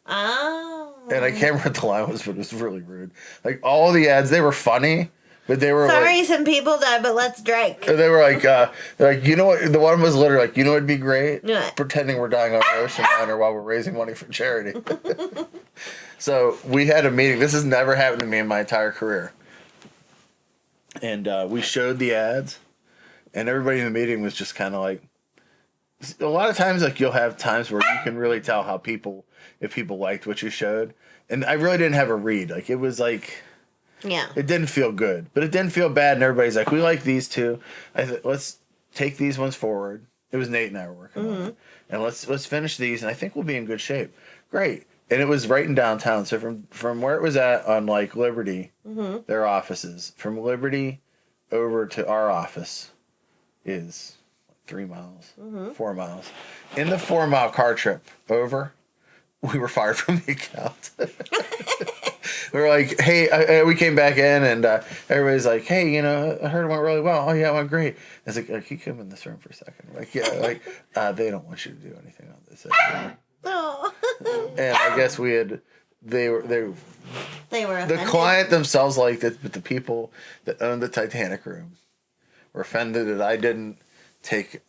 Oh. And I can't remember what the line was, but it was really rude. Like all the ads, they were funny, but they were sorry, like, some people died, but let's drink. they were like you know what? The one was literally like, you know what'd be great? What? Pretending we're dying on an ocean liner while we're raising money for charity. So we had a meeting. This has never happened to me in my entire career. And we showed the ads, and everybody in the meeting was just kind of like, a lot of times, like you'll have times where you can really tell how if people liked what you showed. And I really didn't have a read. Like it was like, yeah, it didn't feel good, but it didn't feel bad. And everybody's like, we like these two. I thought, let's take these ones forward. It was Nate and I were working on it. And let's finish these, and I think we'll be in good shape. Great. And it was right in downtown. So from where it was at on like Liberty, their offices, from Liberty over to our office is 3 miles, 4 miles. In the 4 mile car trip over, we were fired from the account. We were like, hey, we came back in, and everybody's like, hey, you know, I heard it went really well. Oh, yeah, it went great. I was like, can you come in this room for a second? Like, yeah, like, they don't want you to do anything on this. Oh. And I guess they were offended. The client themselves liked it, but the people that owned the Titanic room were offended that I didn't take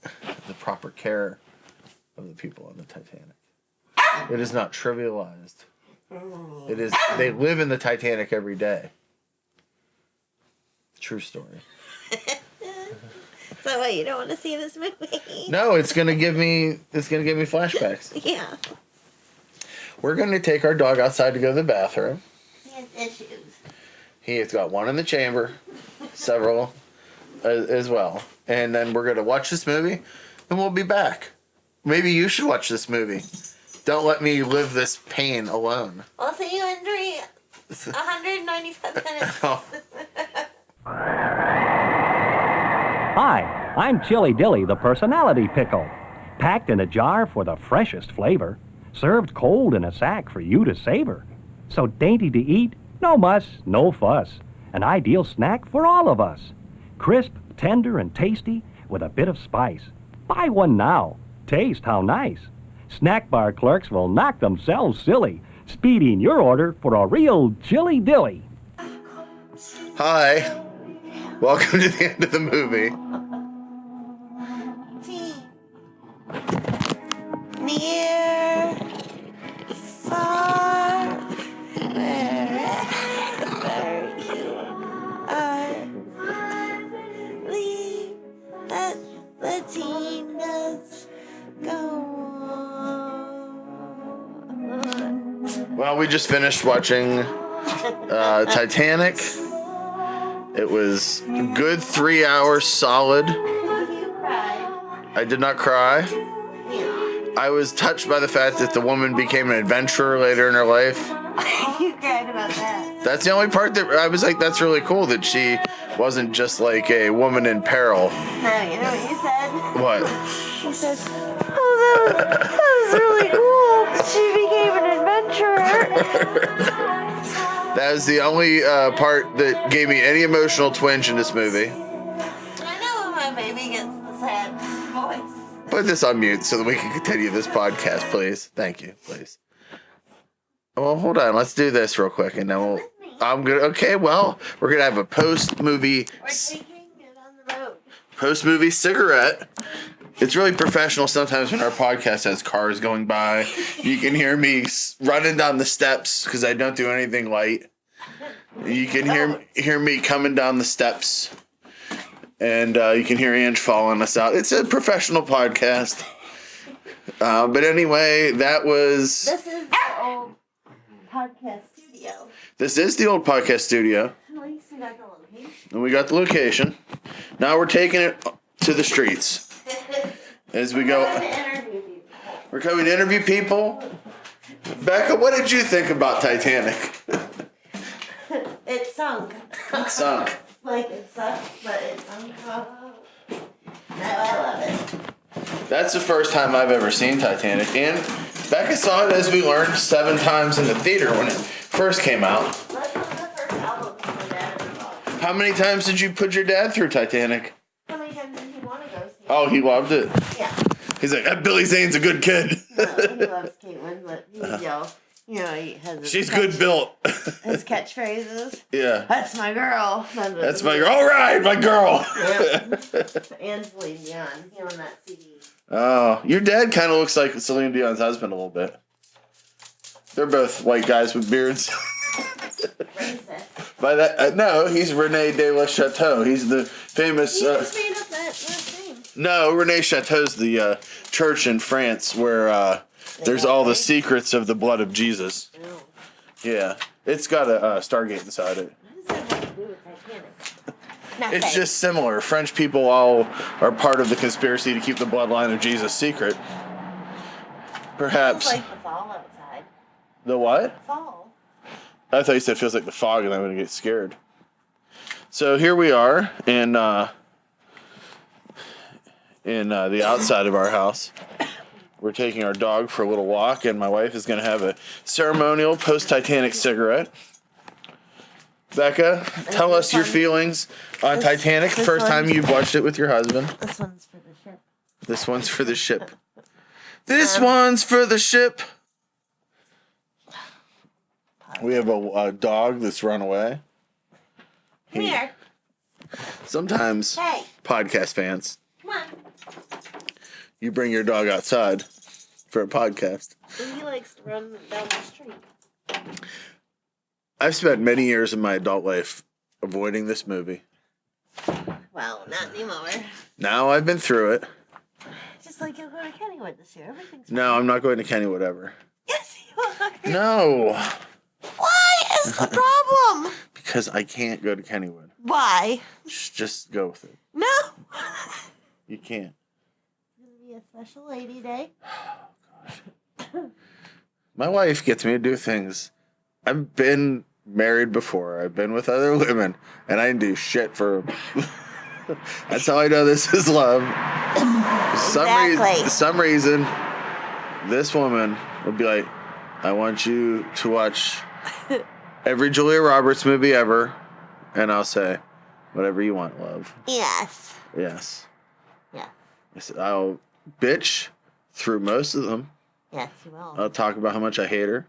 the proper care of the people on the Titanic. It is not trivialized. It is. They live in the Titanic every day. True story. So what? You don't want to see this movie? No, it's gonna give me flashbacks. Yeah. We're gonna take our dog outside to go to the bathroom. He has issues. He has got one in the chamber, several as well, and then we're gonna watch this movie, and we'll be back. Maybe you should watch this movie. Don't let me live this pain alone. I'll see you in 195 minutes. Oh. Hi, I'm Chili Dilly, the personality pickle. Packed in a jar for the freshest flavor. Served cold in a sack for you to savor. So dainty to eat, no muss, no fuss. An ideal snack for all of us. Crisp, tender, and tasty with a bit of spice. Buy one now. Taste how nice. Snack bar clerks will knock themselves silly, speeding your order for a real chili dilly. Hi. Welcome to the end of the movie. Near, far, wherever you are, leave that the team does go on. Well, we just finished watching Titanic. It was a good 3 hours solid. I did not cry. I was touched by the fact that the woman became an adventurer later in her life. You cried about that. That's the only part that I was like, that's really cool that she wasn't just like a woman in peril. No, you know what you said? What? You said, oh, that was really cool. She became an adventurer. That was the only part that gave me any emotional twinge in this movie. I know when my baby gets the sad voice. Put this on mute so that we can continue this podcast, please. Thank you, please. Well, hold on. Let's do this real quick, and then we'll. I'm gonna. Okay, well, we're gonna have a post-movie cigarette. It's really professional. Sometimes when our podcast has cars going by, you can hear me running down the steps because I don't do anything light. You can hear me coming down the steps. And you can hear Ange following us out. It's a professional podcast. But anyway, that was... This is the old podcast studio. This is the old podcast studio. At least we got the location. And we got the location. Now we're taking it to the streets. As we go... We're coming to interview people. Becca, what did you think about Titanic? It sunk. It sunk. Like it sucked, but it sunk. No, I love it. That's the first time I've ever seen Titanic. And Becca saw it, as we learned, 7 times in the theater when it first came out. That's one of the first albums my dad ever bought. How many times did you put your dad through Titanic? How many times did he want to go see it? Oh, he loved it. Yeah. He's like, that Billy Zane's a good kid. No, he loves Kate Winslet. He's yell. You know, he has his She's good built. his catchphrases. Yeah. That's my girl. That's my girl. All right, my girl. Yep. And Celine Dion. He on that CD. Oh, your dad kind of looks like Celine Dion's husband a little bit. They're both white guys with beards. Racist. By that, no, he's Rene de la Chateau. He's the famous. You just made up that last name. No, Rene Chateau's the church in France where there's all the secrets of the blood of Jesus. Oh. Yeah, it's got a Stargate inside it. What does that have to do with Titanic? Nothing. It's just similar. French people all are part of the conspiracy to keep the bloodline of Jesus secret. Perhaps. It's like the fall outside. The what? Fall. I thought you said it feels like the fog and I'm going to get scared. So here we are in the outside of our house. We're taking our dog for a little walk, and my wife is going to have a ceremonial post-Titanic cigarette. Becca, tell us your feelings on Titanic. The first time you've watched it with your husband. This one's for the ship. This one's for the ship. This one's for the ship. We have a dog that's run away. Come here. Sometimes, Hey. podcast fans, Come on. you bring your dog outside for a podcast. He likes to run down the street. I've spent many years of my adult life avoiding this movie. Well, not anymore. Now I've been through it. Just like you'll go to Kennywood this year. Everything's No, I'm not going to Kennywood ever. Yes, you are. No, Why is the problem? because I can't go to Kennywood. Why? Just go with it. No. You can't. It's going to be a special lady day. My wife gets me to do things. I've been married before. I've been with other women, and I didn't do shit for them. That's how I know this is love. Some reason, this woman would be like, I want you to watch every Julia Roberts movie ever, and I'll say, whatever you want, love. Yes. Yes. Yeah. I said, I'll bitch through most of them. Yes, you will. I'll talk about how much I hate her.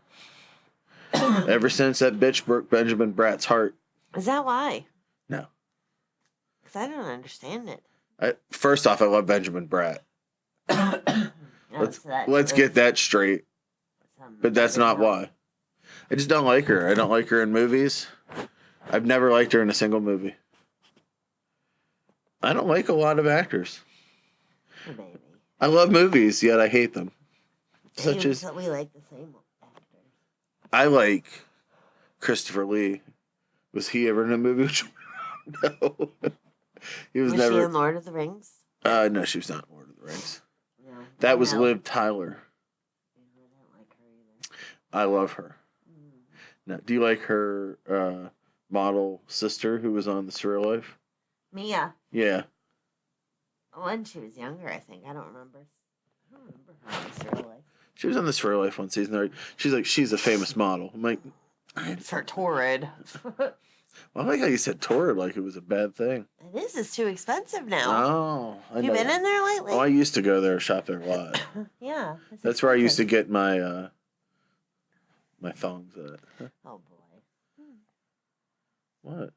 Ever since that bitch broke Benjamin Bratt's heart. Is that why? No. Because I don't understand it. First off, I love Benjamin Bratt. Let's get that straight. But that's not why. I just don't like her. I don't like her in movies. I've never liked her in a single movie. I don't like a lot of actors. Oh, baby. I love movies, yet I hate them. Such as we like the same actors. I like Christopher Lee. Was he ever in a movie? No. He was never. She in Lord of the Rings? No, she was not in Lord of the Rings. No. That was Liv Tyler. I don't like her either. I love her. Now, do you like her model sister who was on The Surreal Life? Mia. Yeah. When she was younger, I think. I don't remember. I don't remember her on the Surreal Life. She was on The Surreal Life one season. She's like, she's a famous model. I'm like, it's her torrid. Well, I like how you said torrid like it was a bad thing. It is. It's too expensive now. Oh, I You know been that. in there lately? Oh, I used to go there, shop there a lot. Yeah. That's where I used to get my my thongs at. Oh boy. What?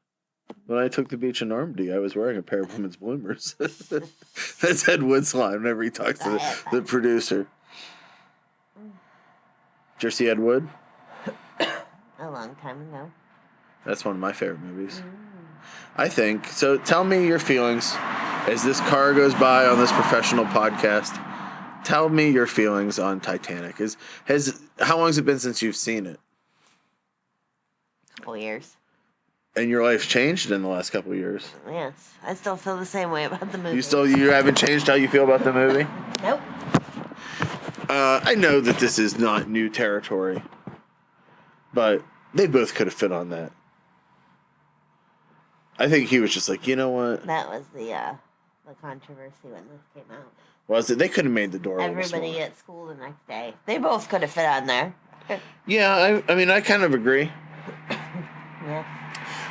When I took the beach in Normandy, I was wearing a pair of women's bloomers. That's Ed Wood's line whenever he talks to the producer. Did you ever see Ed Wood? A long time ago. That's one of my favorite movies. I think. So tell me your feelings as this car goes by on this professional podcast. Tell me your feelings on Titanic. How long has it been since you've seen it? A couple years. And your life's changed in the last couple of years. Yes. I still feel the same way about the movie. You haven't changed how you feel about the movie? Nope. I know that this is not new territory, but they both could have fit on that. I think he was just like, you know what? That was the controversy when this came out. Was it? They could have made the door Everybody at school the next day. They both could have fit on there. Yeah, I mean, I kind of agree. Yeah.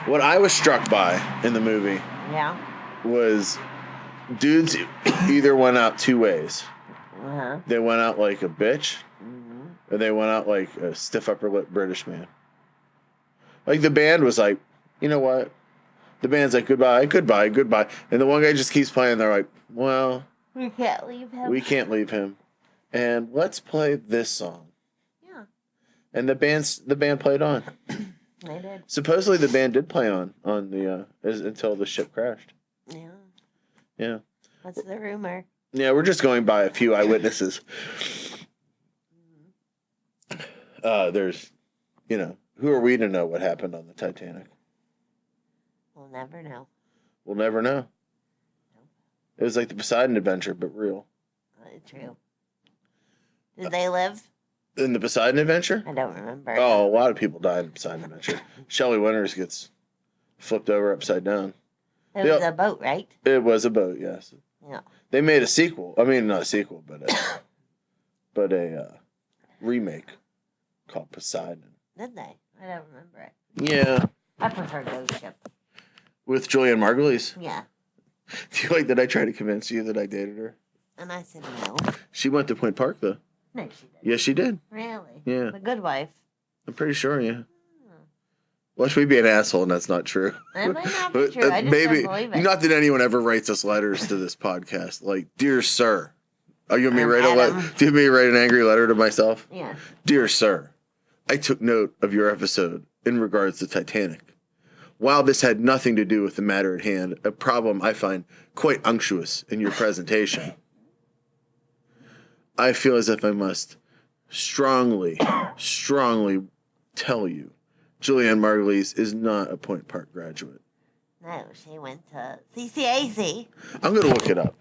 What I was struck by in the movie Yeah. was dudes either went out two ways. Uh-huh. They went out like a bitch, or they went out like a stiff upper lip British man. Like the band was like, you know what? The band's like, goodbye, goodbye, goodbye. And the one guy just keeps playing. They're like, well, We can't leave him. we can't leave him. And let's play this song. Yeah. And the band played on. They did. Supposedly the band did play on the until the ship crashed. Yeah. Yeah. That's the rumor. Yeah, we're just going by a few eyewitnesses. There's, who are we to know what happened on the Titanic? We'll never know. We'll never know. It was like the Poseidon Adventure, but real. True. Did they live? In the Poseidon Adventure? I don't remember. Oh, a lot of people died in the Poseidon Adventure. Shelley Winters gets flipped over upside down. It was a boat, right? It was a boat, yes. Yeah. They made a sequel. I mean, not a sequel, but a remake called Poseidon. Did they? I don't remember it. Yeah. I prefer Ghost Ship. With Julianne Margulies. Yeah. Do you like that I tried to convince you that I dated her? And I said no. She went to Point Park, though. No, she didn't. Yes, she did. Really? Yeah. The good wife. I'm pretty sure, yeah. Watch me be an asshole, and that's not true. That might not be true. I just don't believe it. Not that anyone ever writes us letters to this podcast. Like, dear sir. Oh, you want me to write a letter? Do you want me to write an angry letter to myself? Yeah. Dear sir, I took note of your episode in regards to Titanic. While this had nothing to do with the matter at hand, a problem I find quite unctuous in your presentation, I feel as if I must strongly tell you, Julianne Margulies is not a Point Park graduate. No, she went to CCAC. I'm going to look it up.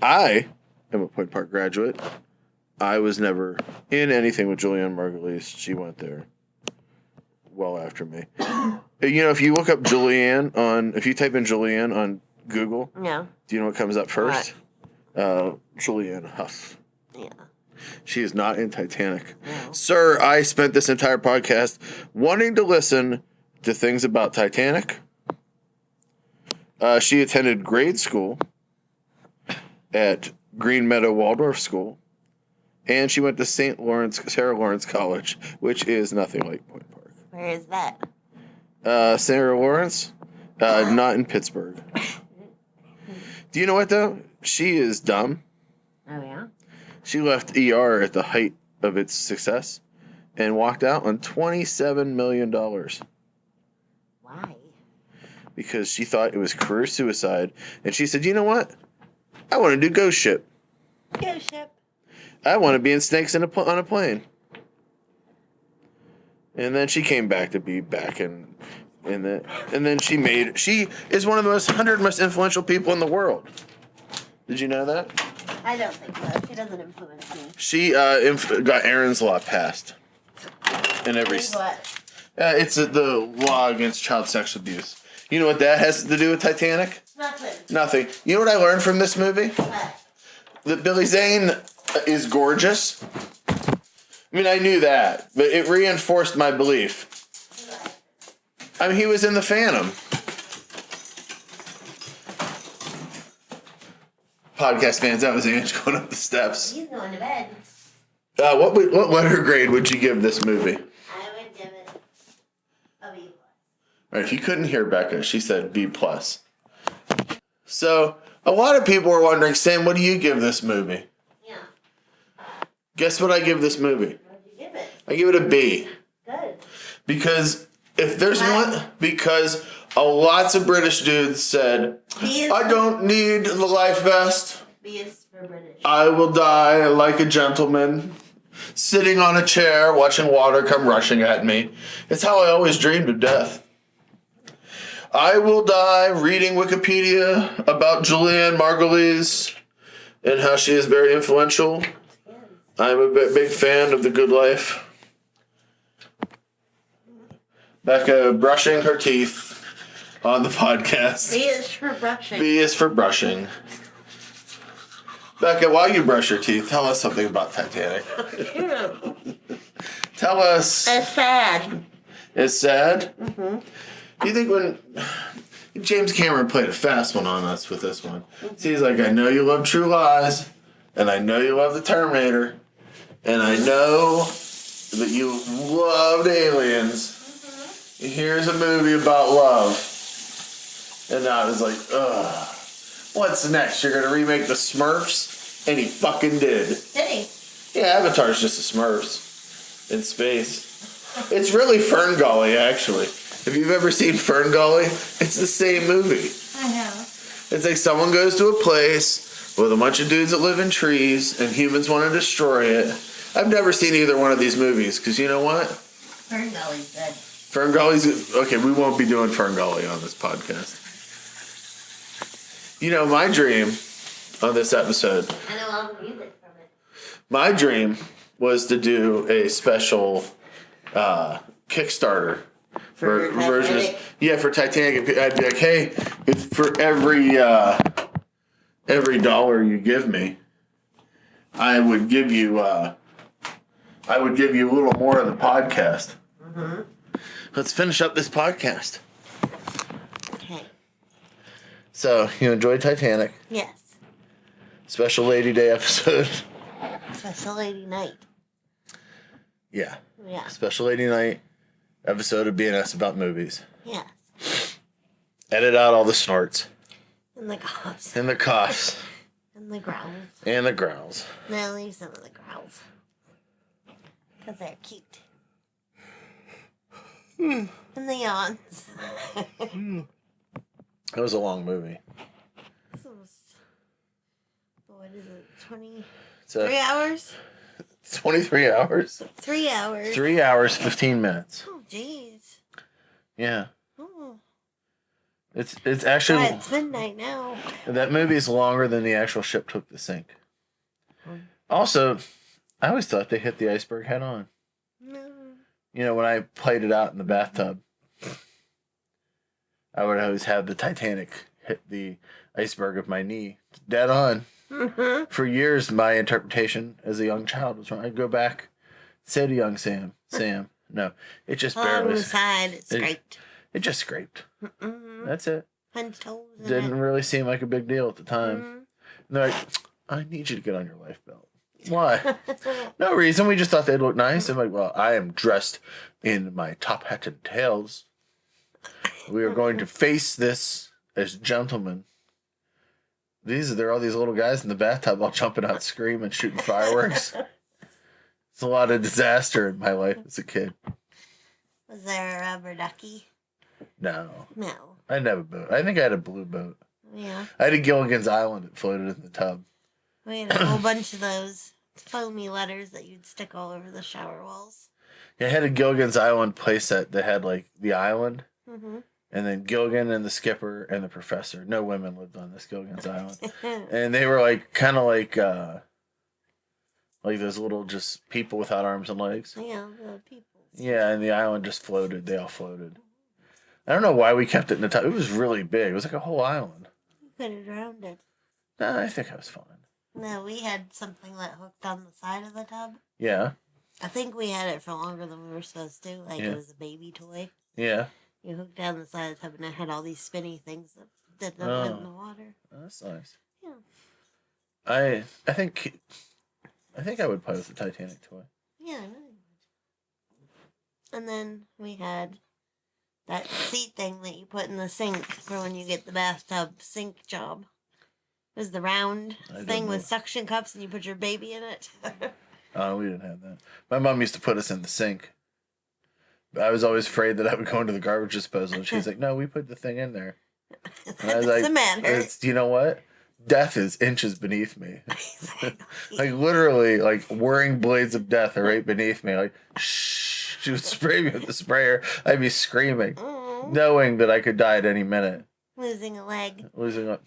I am a Point Park graduate. I was never in anything with Julianne Margulies. She went there well after me. If you look up Julianne if you type in Julianne on Google, No. do you know what comes up first? Julianne Hough. Yeah. She is not in Titanic. No. Sir, I spent this entire podcast wanting to listen to things about Titanic. She attended grade school at Green Meadow Waldorf School. And she went to Sarah Lawrence College, which is nothing like Point Park. Where is that? Sarah Lawrence? Not in Pittsburgh. Do you know what, though? She is dumb. Oh, yeah? She left ER at the height of its success and walked out on $27 million. Why? Because she thought it was career suicide. And she said, you know what? I want to do Ghost Ship. Ghost Ship. I want to be in Snakes on a plane. And then she came back to be back in the... And then she is one of the 100 most influential people in the world. Did you know that? I don't think so. She doesn't influence me. She got Aaron's Law passed. In every... What? It's the law against child sexual abuse. You know what that has to do with Titanic? Nothing. You know what I learned from this movie? What? That Billy Zane is gorgeous. I mean, I knew that, but it reinforced my belief. I mean, he was in The Phantom. Podcast fans, that was Ange going up the steps. He's going to bed. What letter grade would you give this movie? I would give it a B+. All right, if you couldn't hear Becca, she said B+. So, a lot of people were wondering, Sam, what do you give this movie? Yeah. Guess what I give this movie? What did you give it? I give it a B. Good. Because if there's because lots of British dudes said, I don't need the life vest. B is for British. I will die like a gentleman, sitting on a chair, watching water come rushing at me. It's how I always dreamed of death. I will die reading Wikipedia about Julianne Margulies and how she is very influential. I'm a big fan of The Good Life. Becca brushing her teeth on the podcast. B is for brushing. B is for brushing. Becca, while you brush your teeth, tell us something about Titanic. Tell us. It's sad. It's sad? Mm-hmm. Do you think when James Cameron played a fast one on us with this one? So he's like, I know you love True Lies, and I know you love the Terminator, and I know that you loved Aliens. Here's a movie about love. And now it's like, ugh. What's next? You're going to remake the Smurfs? And he fucking did. Did he? Yeah, Avatar's just the Smurfs in space. It's really Ferngully, actually. If you've ever seen Ferngully, it's the same movie. I know. It's like someone goes to a place with a bunch of dudes that live in trees, and humans want to destroy it. I've never seen either one of these movies, because you know what? Ferngully's good. Ferngully's... Okay, we won't be doing Ferngully on this podcast. You know, my dream on this episode... I know all the music from it. My dream was to do a special Kickstarter for versions. Yeah, for Titanic. I'd be like, hey, if for every dollar you give me, I would give you a little more of the podcast. Mm-hmm. Let's finish up this podcast. Okay. So, you enjoyed Titanic? Yes. Special Lady Day episode. Special Lady Night. Yeah. Yeah. Special Lady Night episode of BNS about movies. Yes. Edit out all the snorts. And the coughs. And the coughs. And the growls. And the growls. No, leave some of the growls. Because they're cute. And the yawns. It was a long movie. This was, what is it, 3 hours? hours? 23 hours. 3 hours. 3 hours, 15 minutes. Oh, jeez. Yeah. Oh. It's actually... Why, it's midnight now. That movie is longer than the actual ship took to sink. Also, I always thought they hit the iceberg head on. No. You know, when I played it out in the bathtub, I would always have the Titanic hit the iceberg of my knee. Dead on. Mm-hmm. For years, my interpretation as a young child was wrong. I'd go back, say to young Sam, no, it just barely... On the side, it scraped. It just scraped. Mm-mm. That's it. Punched holes in Didn't it. really seem like a big deal at the time. Mm-hmm. And they're like, I need you to get on your life belt. Why? No reason. We just thought they'd look nice. I'm like, well, I am dressed in my top hat and tails. We are going to face this as gentlemen. There are all these little guys in the bathtub all jumping out, screaming, shooting fireworks. It's a lot of disaster in my life as a kid. Was there a rubber ducky? No. No. I didn't have a boat. I think I had a blue boat. Yeah. I had a Gilligan's Island that floated in the tub. We had a whole bunch of those foamy letters that you'd stick all over the shower walls. Yeah, I had a Gilligan's Island playset that had, like, the island. Mm-hmm. And then Gilligan and the skipper and the professor. No women lived on this Gilligan's Island. And they were like kind of like those little just people without arms and legs. Yeah, the people. Yeah, and the island just floated. They all floated. I don't know why we kept it in the tub. It was really big. It was like a whole island. You could have drowned it. Nah, I think I was fine. No, we had something that hooked on the side of the tub. Yeah. I think we had it for longer than we were supposed to. Like, Yeah. It was a baby toy. Yeah. You hooked down the side of the tub and it had all these spinny things that went in the water. That's nice. Yeah. I think I would play with the Titanic toy. Yeah, I know you would. And then we had that seat thing that you put in the sink for when you get the bathtub sink job. It was the round thing with suction cups and you put your baby in it. Oh, we didn't have that. My mom used to put us in the sink. I was always afraid that I would go into the garbage disposal. And she's like, no, we put the thing in there. And I was like, doesn't matter. You know what? Death is inches beneath me. Like, literally, like, whirring blades of death are right beneath me. Like, shh. She would spray me with the sprayer. I'd be screaming, knowing that I could die at any minute. Losing a leg. Losing a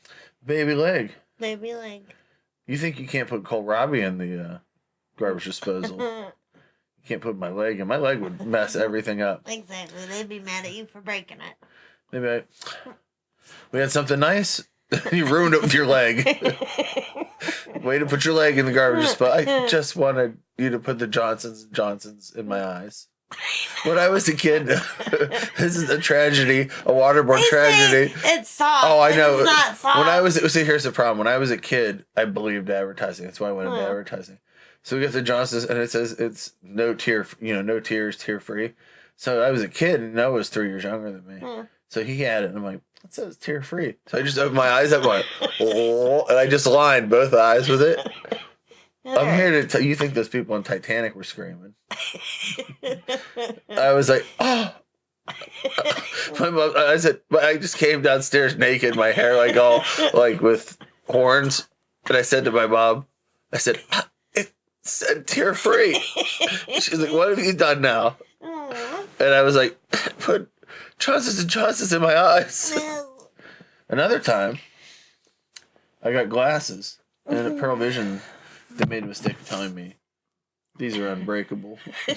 baby leg. Baby leg. You think you can't put kohlrabi in the garbage disposal? You can't put my leg in. My leg would mess everything up. Exactly. They'd be mad at you for breaking it. Maybe we had something nice. You ruined it with your leg. Way to put your leg in the garbage disposal. I just wanted you to put the Johnsons & Johnsons in my eyes. When I was a kid, this is a tragedy, a waterborne tragedy. It's soft. Oh, I know. It's not soft. When I was, see, here's the problem. When I was a kid, I believed advertising. That's why I went into advertising. So we get the Johnson's, and it says it's no tear, no tears, tear free. So I was a kid, and Noah was 3 years younger than me. Yeah. So he had it, and I'm like, it says tear free. So I just opened my eyes up, like, oh, and I just lined both eyes with it. I'm here to tell you. Think those people in Titanic were screaming? I was like, oh. My mom, I said, I just came downstairs naked, my hair like all like with horns, and I said to my mom, I said, it said tear free. She's like, what have you done now? And I was like, put Johnson's and Johnson's in my eyes. Another time, I got glasses, and at Pearl Vision, they made a mistake of telling me these are unbreakable. Do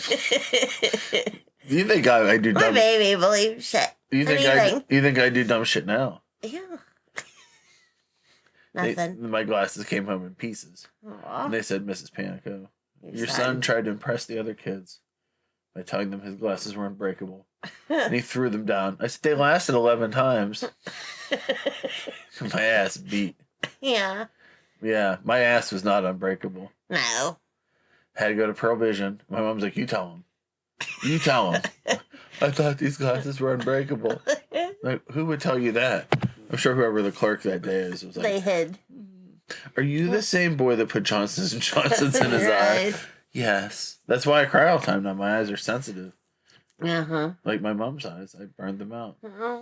you think I do dumb? My baby believes shit. You think I do dumb shit now? Yeah. Nothing. My glasses came home in pieces. Aww. And they said, Mrs. Panico, your son tried to impress the other kids by telling them his glasses were unbreakable. And he threw them down. I said, they lasted 11 times. My ass beat. Yeah. Yeah, my ass was not unbreakable. No. Had to go to Pearl Vision. My mom's like, you tell him. You tell him. I thought these glasses were unbreakable. Like, who would tell you that? I'm sure whoever the clerk that day is was like, they hid. Are you the same boy that put Johnson's and Johnson's in his eye? Yes. That's why I cry all the time now. My eyes are sensitive. Uh-huh. Like my mom's eyes. I burned them out. Uh-huh.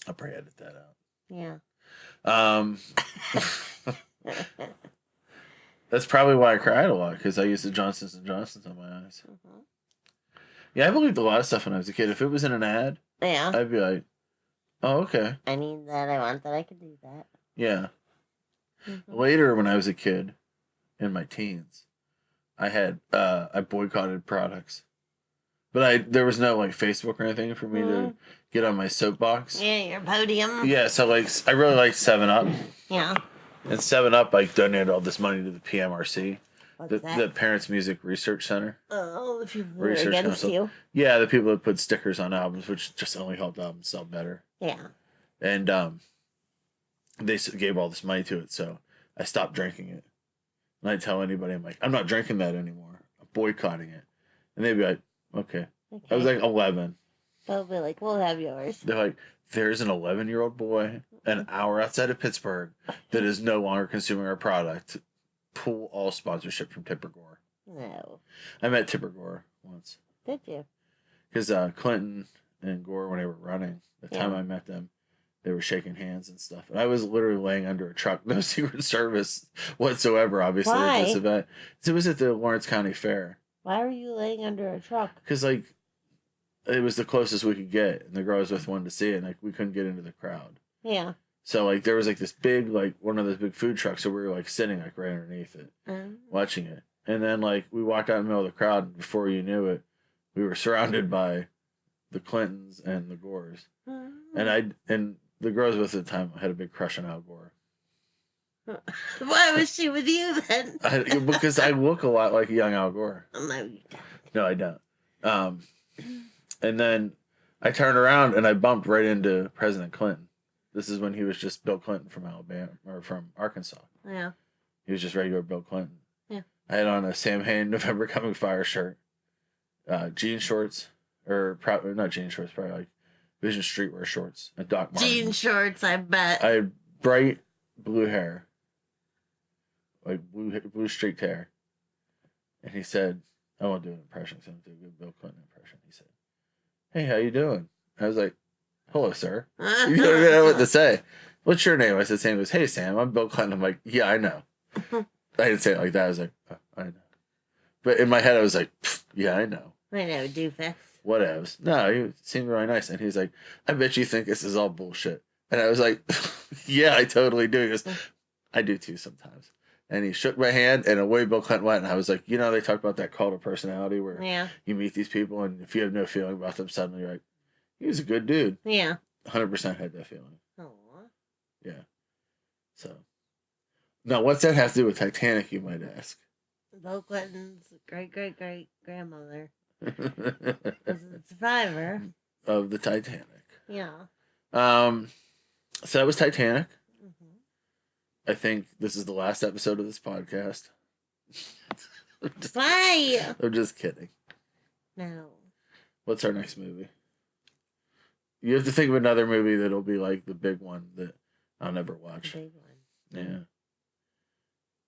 I'll probably edit that out. Yeah. That's probably why I cried a lot, because I used the Johnson's and Johnson's on my eyes. Uh-huh. Yeah, I believed a lot of stuff when I was a kid. If it was in an ad, yeah, I'd be like, oh, okay. I need that. I want that. I could do that. Yeah. Mm-hmm. Later, when I was a kid, in my teens, I boycotted products. But there was no like Facebook or anything for me to get on my soapbox. Yeah, your podium. Yeah, so like I really liked 7-Up. Yeah. And 7-Up like donated all this money to the PMRC, What's the that? Parents Music Research Center. Oh, the people who are against you. Yeah, the people that put stickers on albums, which just only helped albums sell better. Yeah. And they gave all this money to it, so I stopped drinking it. And I tell anybody, I'm like, I'm not drinking that anymore. I'm boycotting it. And they'd be like, okay. I was like 11. They'll be like, we'll have yours. They're like, there's an 11-year-old boy an hour outside of Pittsburgh that is no longer consuming our product. Pull all sponsorship from Tipper Gore. No. I met Tipper Gore once. Did you? Because Clinton and Gore, when they were running, the time I met them, they were shaking hands and stuff. And I was literally laying under a truck. No Secret Service whatsoever, obviously, at this event. It was at the Lawrence County Fair. Why were you laying under a truck? Because, like, it was the closest we could get. And the girl I was with wanted to see it. And, like, we couldn't get into the crowd. Yeah. So, like, there was, like, this big, like, one of those big food trucks. So we were, like, sitting, like, right underneath it, watching it. And then, like, we walked out in the middle of the crowd. And before you knew it, we were surrounded by the Clintons and the Gores. And the girl I was with at the time had a big crush on Al Gore. Why was she with you then? Because I look a lot like a young Al Gore. No, you don't. No, I don't. And then I turned around and I bumped right into President Clinton. This is when he was just Bill Clinton from Alabama or from Arkansas. Yeah. He was just regular Bill Clinton. Yeah. I had on a Sam Hain November Coming Fire shirt, jean shorts, or probably not jean shorts, probably like Vision Streetwear shorts, and Doc Martens. Jean shorts, I bet. I had bright blue hair, like blue streaked hair. And he said, I won't do an impression because I don't do a good Bill Clinton impression. He said, hey, how you doing? I was like, hello, sir. You don't even know what to say. What's your name? I said, Sam. He goes, hey, Sam, I'm Bill Clinton. I'm like, yeah, I know. I didn't say it like that. I was like, oh, I know. But in my head, I was like, yeah, I know. I know, doofus. Whatevs. No, he seemed really nice. And he was like, I bet you think this is all bullshit. And I was like, yeah, I totally do. He goes, I do too sometimes. And he shook my hand, and away Bill Clinton went. And I was like, you know, they talk about that cult of personality where you meet these people, and if you have no feeling about them, suddenly you're like, he was a good dude. Yeah. 100% had that feeling. Aww. Yeah. So. Now, what's that have to do with Titanic, you might ask? Bill Clinton's great-great-great-grandmother. Survivor. Of the Titanic. Yeah. So that was Titanic. I think this is the last episode of this podcast. Why? I'm just kidding. No. What's our next movie? You have to think of another movie that'll be like the big one that I'll never watch. The big one. Yeah.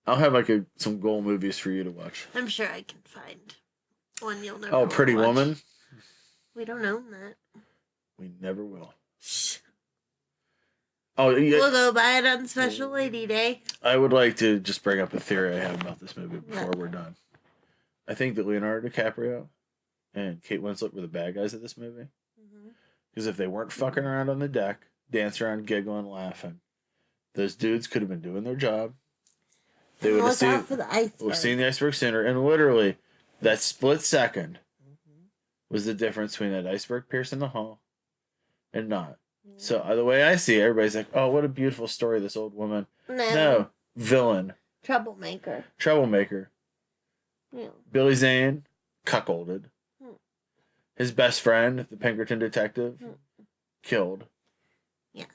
I'll have like some goal movies for you to watch. I'm sure I can find one you'll never Oh, Pretty watch. Woman? We don't own that. We never will. Oh, yeah. We'll go buy it on Special Lady Day. I would like to just bring up a theory I have about this movie before we're done. I think that Leonardo DiCaprio and Kate Winslet were the bad guys of this movie. Because if they weren't fucking around on the deck, dancing around, giggling, laughing, those dudes could have been doing their job. They would have seen the iceberg sooner. And literally, that split second was the difference between that iceberg piercing the hull and not. So the way I see it, everybody's like, oh, what a beautiful story, this old woman. No. Villain. Troublemaker. Yeah. Billy Zane, cuckolded. His best friend, the Pinkerton detective, killed. Yes.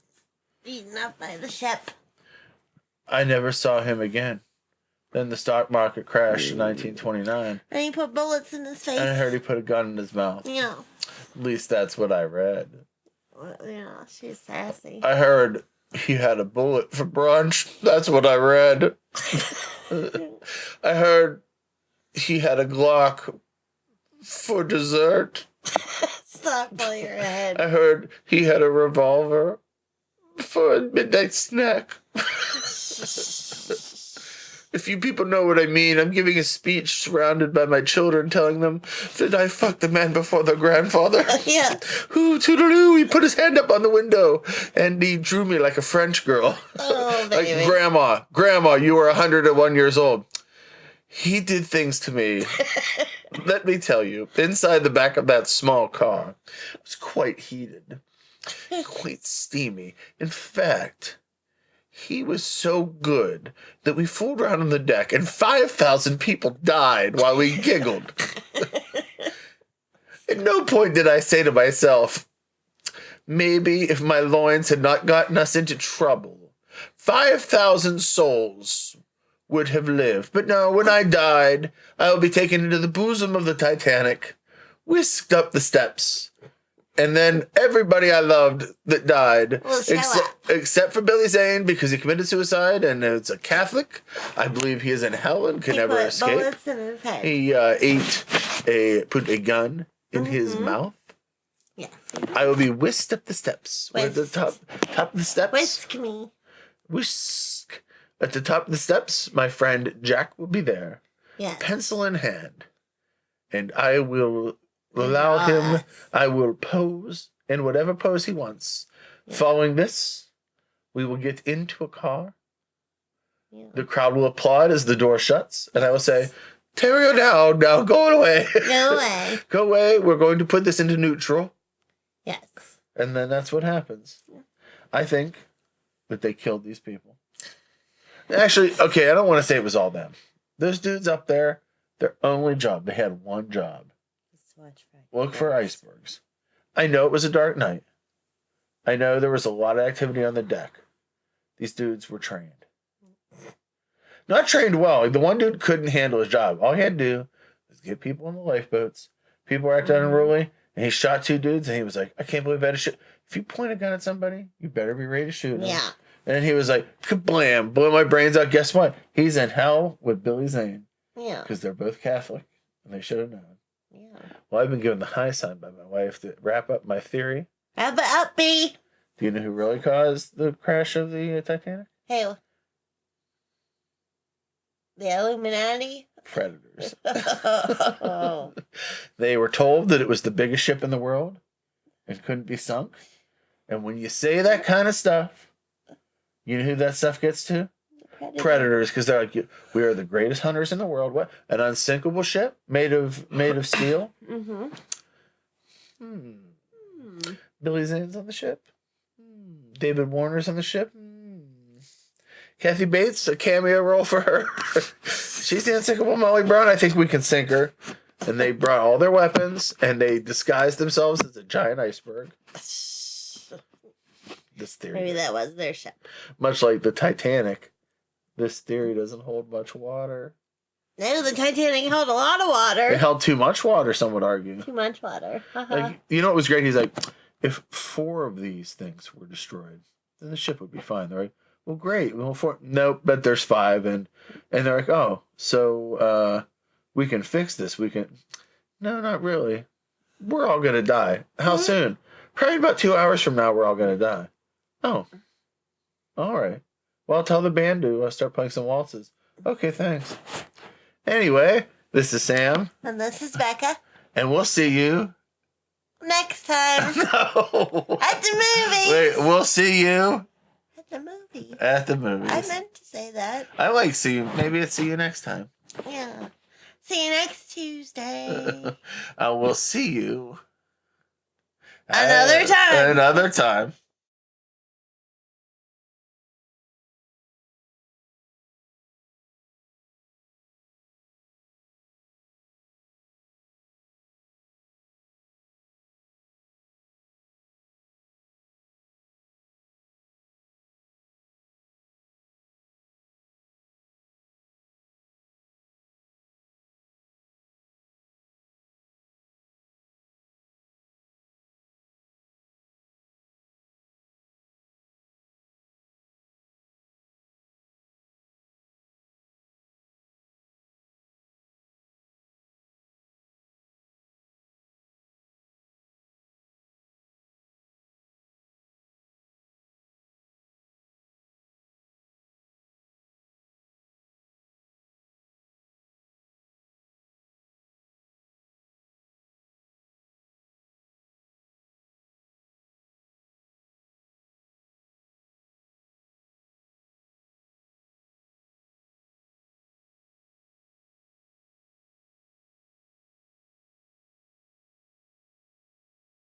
Eaten up by the ship. I never saw him again. Then the stock market crashed in 1929. And he put bullets in his face. And I heard he put a gun in his mouth. Yeah. At least that's what I read. Yeah, she's sassy. I heard he had a bullet for brunch. That's what I read. I heard he had a Glock for dessert. Stop pulling your head. I heard he had a revolver for a midnight snack. If you people know what I mean, I'm giving a speech surrounded by my children telling them that I fucked the man before their grandfather. Yeah. Who toodaloo, he put his hand up on the window and he drew me like a French girl. Oh, baby. Like, Grandma, you were 101 years old. He did things to me. Let me tell you, inside the back of that small car, it was quite heated, quite steamy. In fact, he was so good that we fooled around on the deck and 5,000 people died while we giggled. At no point did I say to myself, maybe if my loins had not gotten us into trouble, 5,000 souls would have lived. But no, when I died, I will be taken into the bosom of the Titanic, whisked up the steps, and then everybody I loved that died, except for Billy Zane, because he committed suicide and it's a Catholic. I believe he is in hell and can never escape. Bullets in his head. He put a gun in his mouth. Yeah. I will be whisked up the steps. At the top of the steps. Whisk me. Whisk. At the top of the steps, my friend Jack will be there. Yeah. Pencil in hand. And I will allow him, I will pose in whatever pose he wants. Yeah. Following this, we will get into a car. Yeah. The crowd will applaud as the door shuts. And I will say, Terrio, now go away. Go away. Go away. We're going to put this into neutral. Yes. And then that's what happens. Yeah. I think that they killed these people. Actually, okay, I don't want to say it was all them. Those dudes up there, their only job, they had one job. Look for icebergs. I know it was a dark night. I know there was a lot of activity on the deck. These dudes were trained. Not trained well. The one dude couldn't handle his job. All he had to do was get people in the lifeboats. People were acting unruly, and he shot two dudes, and he was like, I can't believe I had to shoot. If you point a gun at somebody, you better be ready to shoot them. Yeah. And he was like, kablam, blew my brains out. Guess what? He's in hell with Billy Zane. Yeah. Because they're both Catholic, and they should have known. Yeah. Well, I've been given the high sign by my wife to wrap up my theory. Wrap it up, B. Do you know who really caused the crash of the Titanic? Who? The Illuminati? Predators. Oh. They were told that it was the biggest ship in the world and couldn't be sunk. And when you say that kind of stuff, you know who that stuff gets to? Predators, because they're like, we are the greatest hunters in the world. What? An unsinkable ship made of steel? Billy Zane's on the ship. David Warner's on the ship. Kathy Bates, a cameo role for her. She's the unsinkable Molly Brown. I think we can sink her. And they brought all their weapons, and they disguised themselves as a giant iceberg. This theory. Maybe that was their ship. Much like the Titanic, this theory doesn't hold much water. No, the Titanic held a lot of water. It held too much water, some would argue. Too much water. Like, you know what was great? He's like, if 4 of these things were destroyed, then the ship would be fine, right? Well, great. Well, 4. Nope, but there's 5, and they're like, oh, so we can fix this. We can. No, not really. We're all gonna die. How soon? Probably about 2 hours from now. We're all gonna die. Oh, all right. Well, I'll tell the band to start playing some waltzes. Okay, thanks. Anyway, this is Sam. And this is Becca. And we'll see you next time. No. At the movies. Wait, we'll see you at the movies. At the movies. I meant to say that. I like see you. Maybe I'll see you next time. Yeah. See you next Tuesday. I will see you another time. Another time.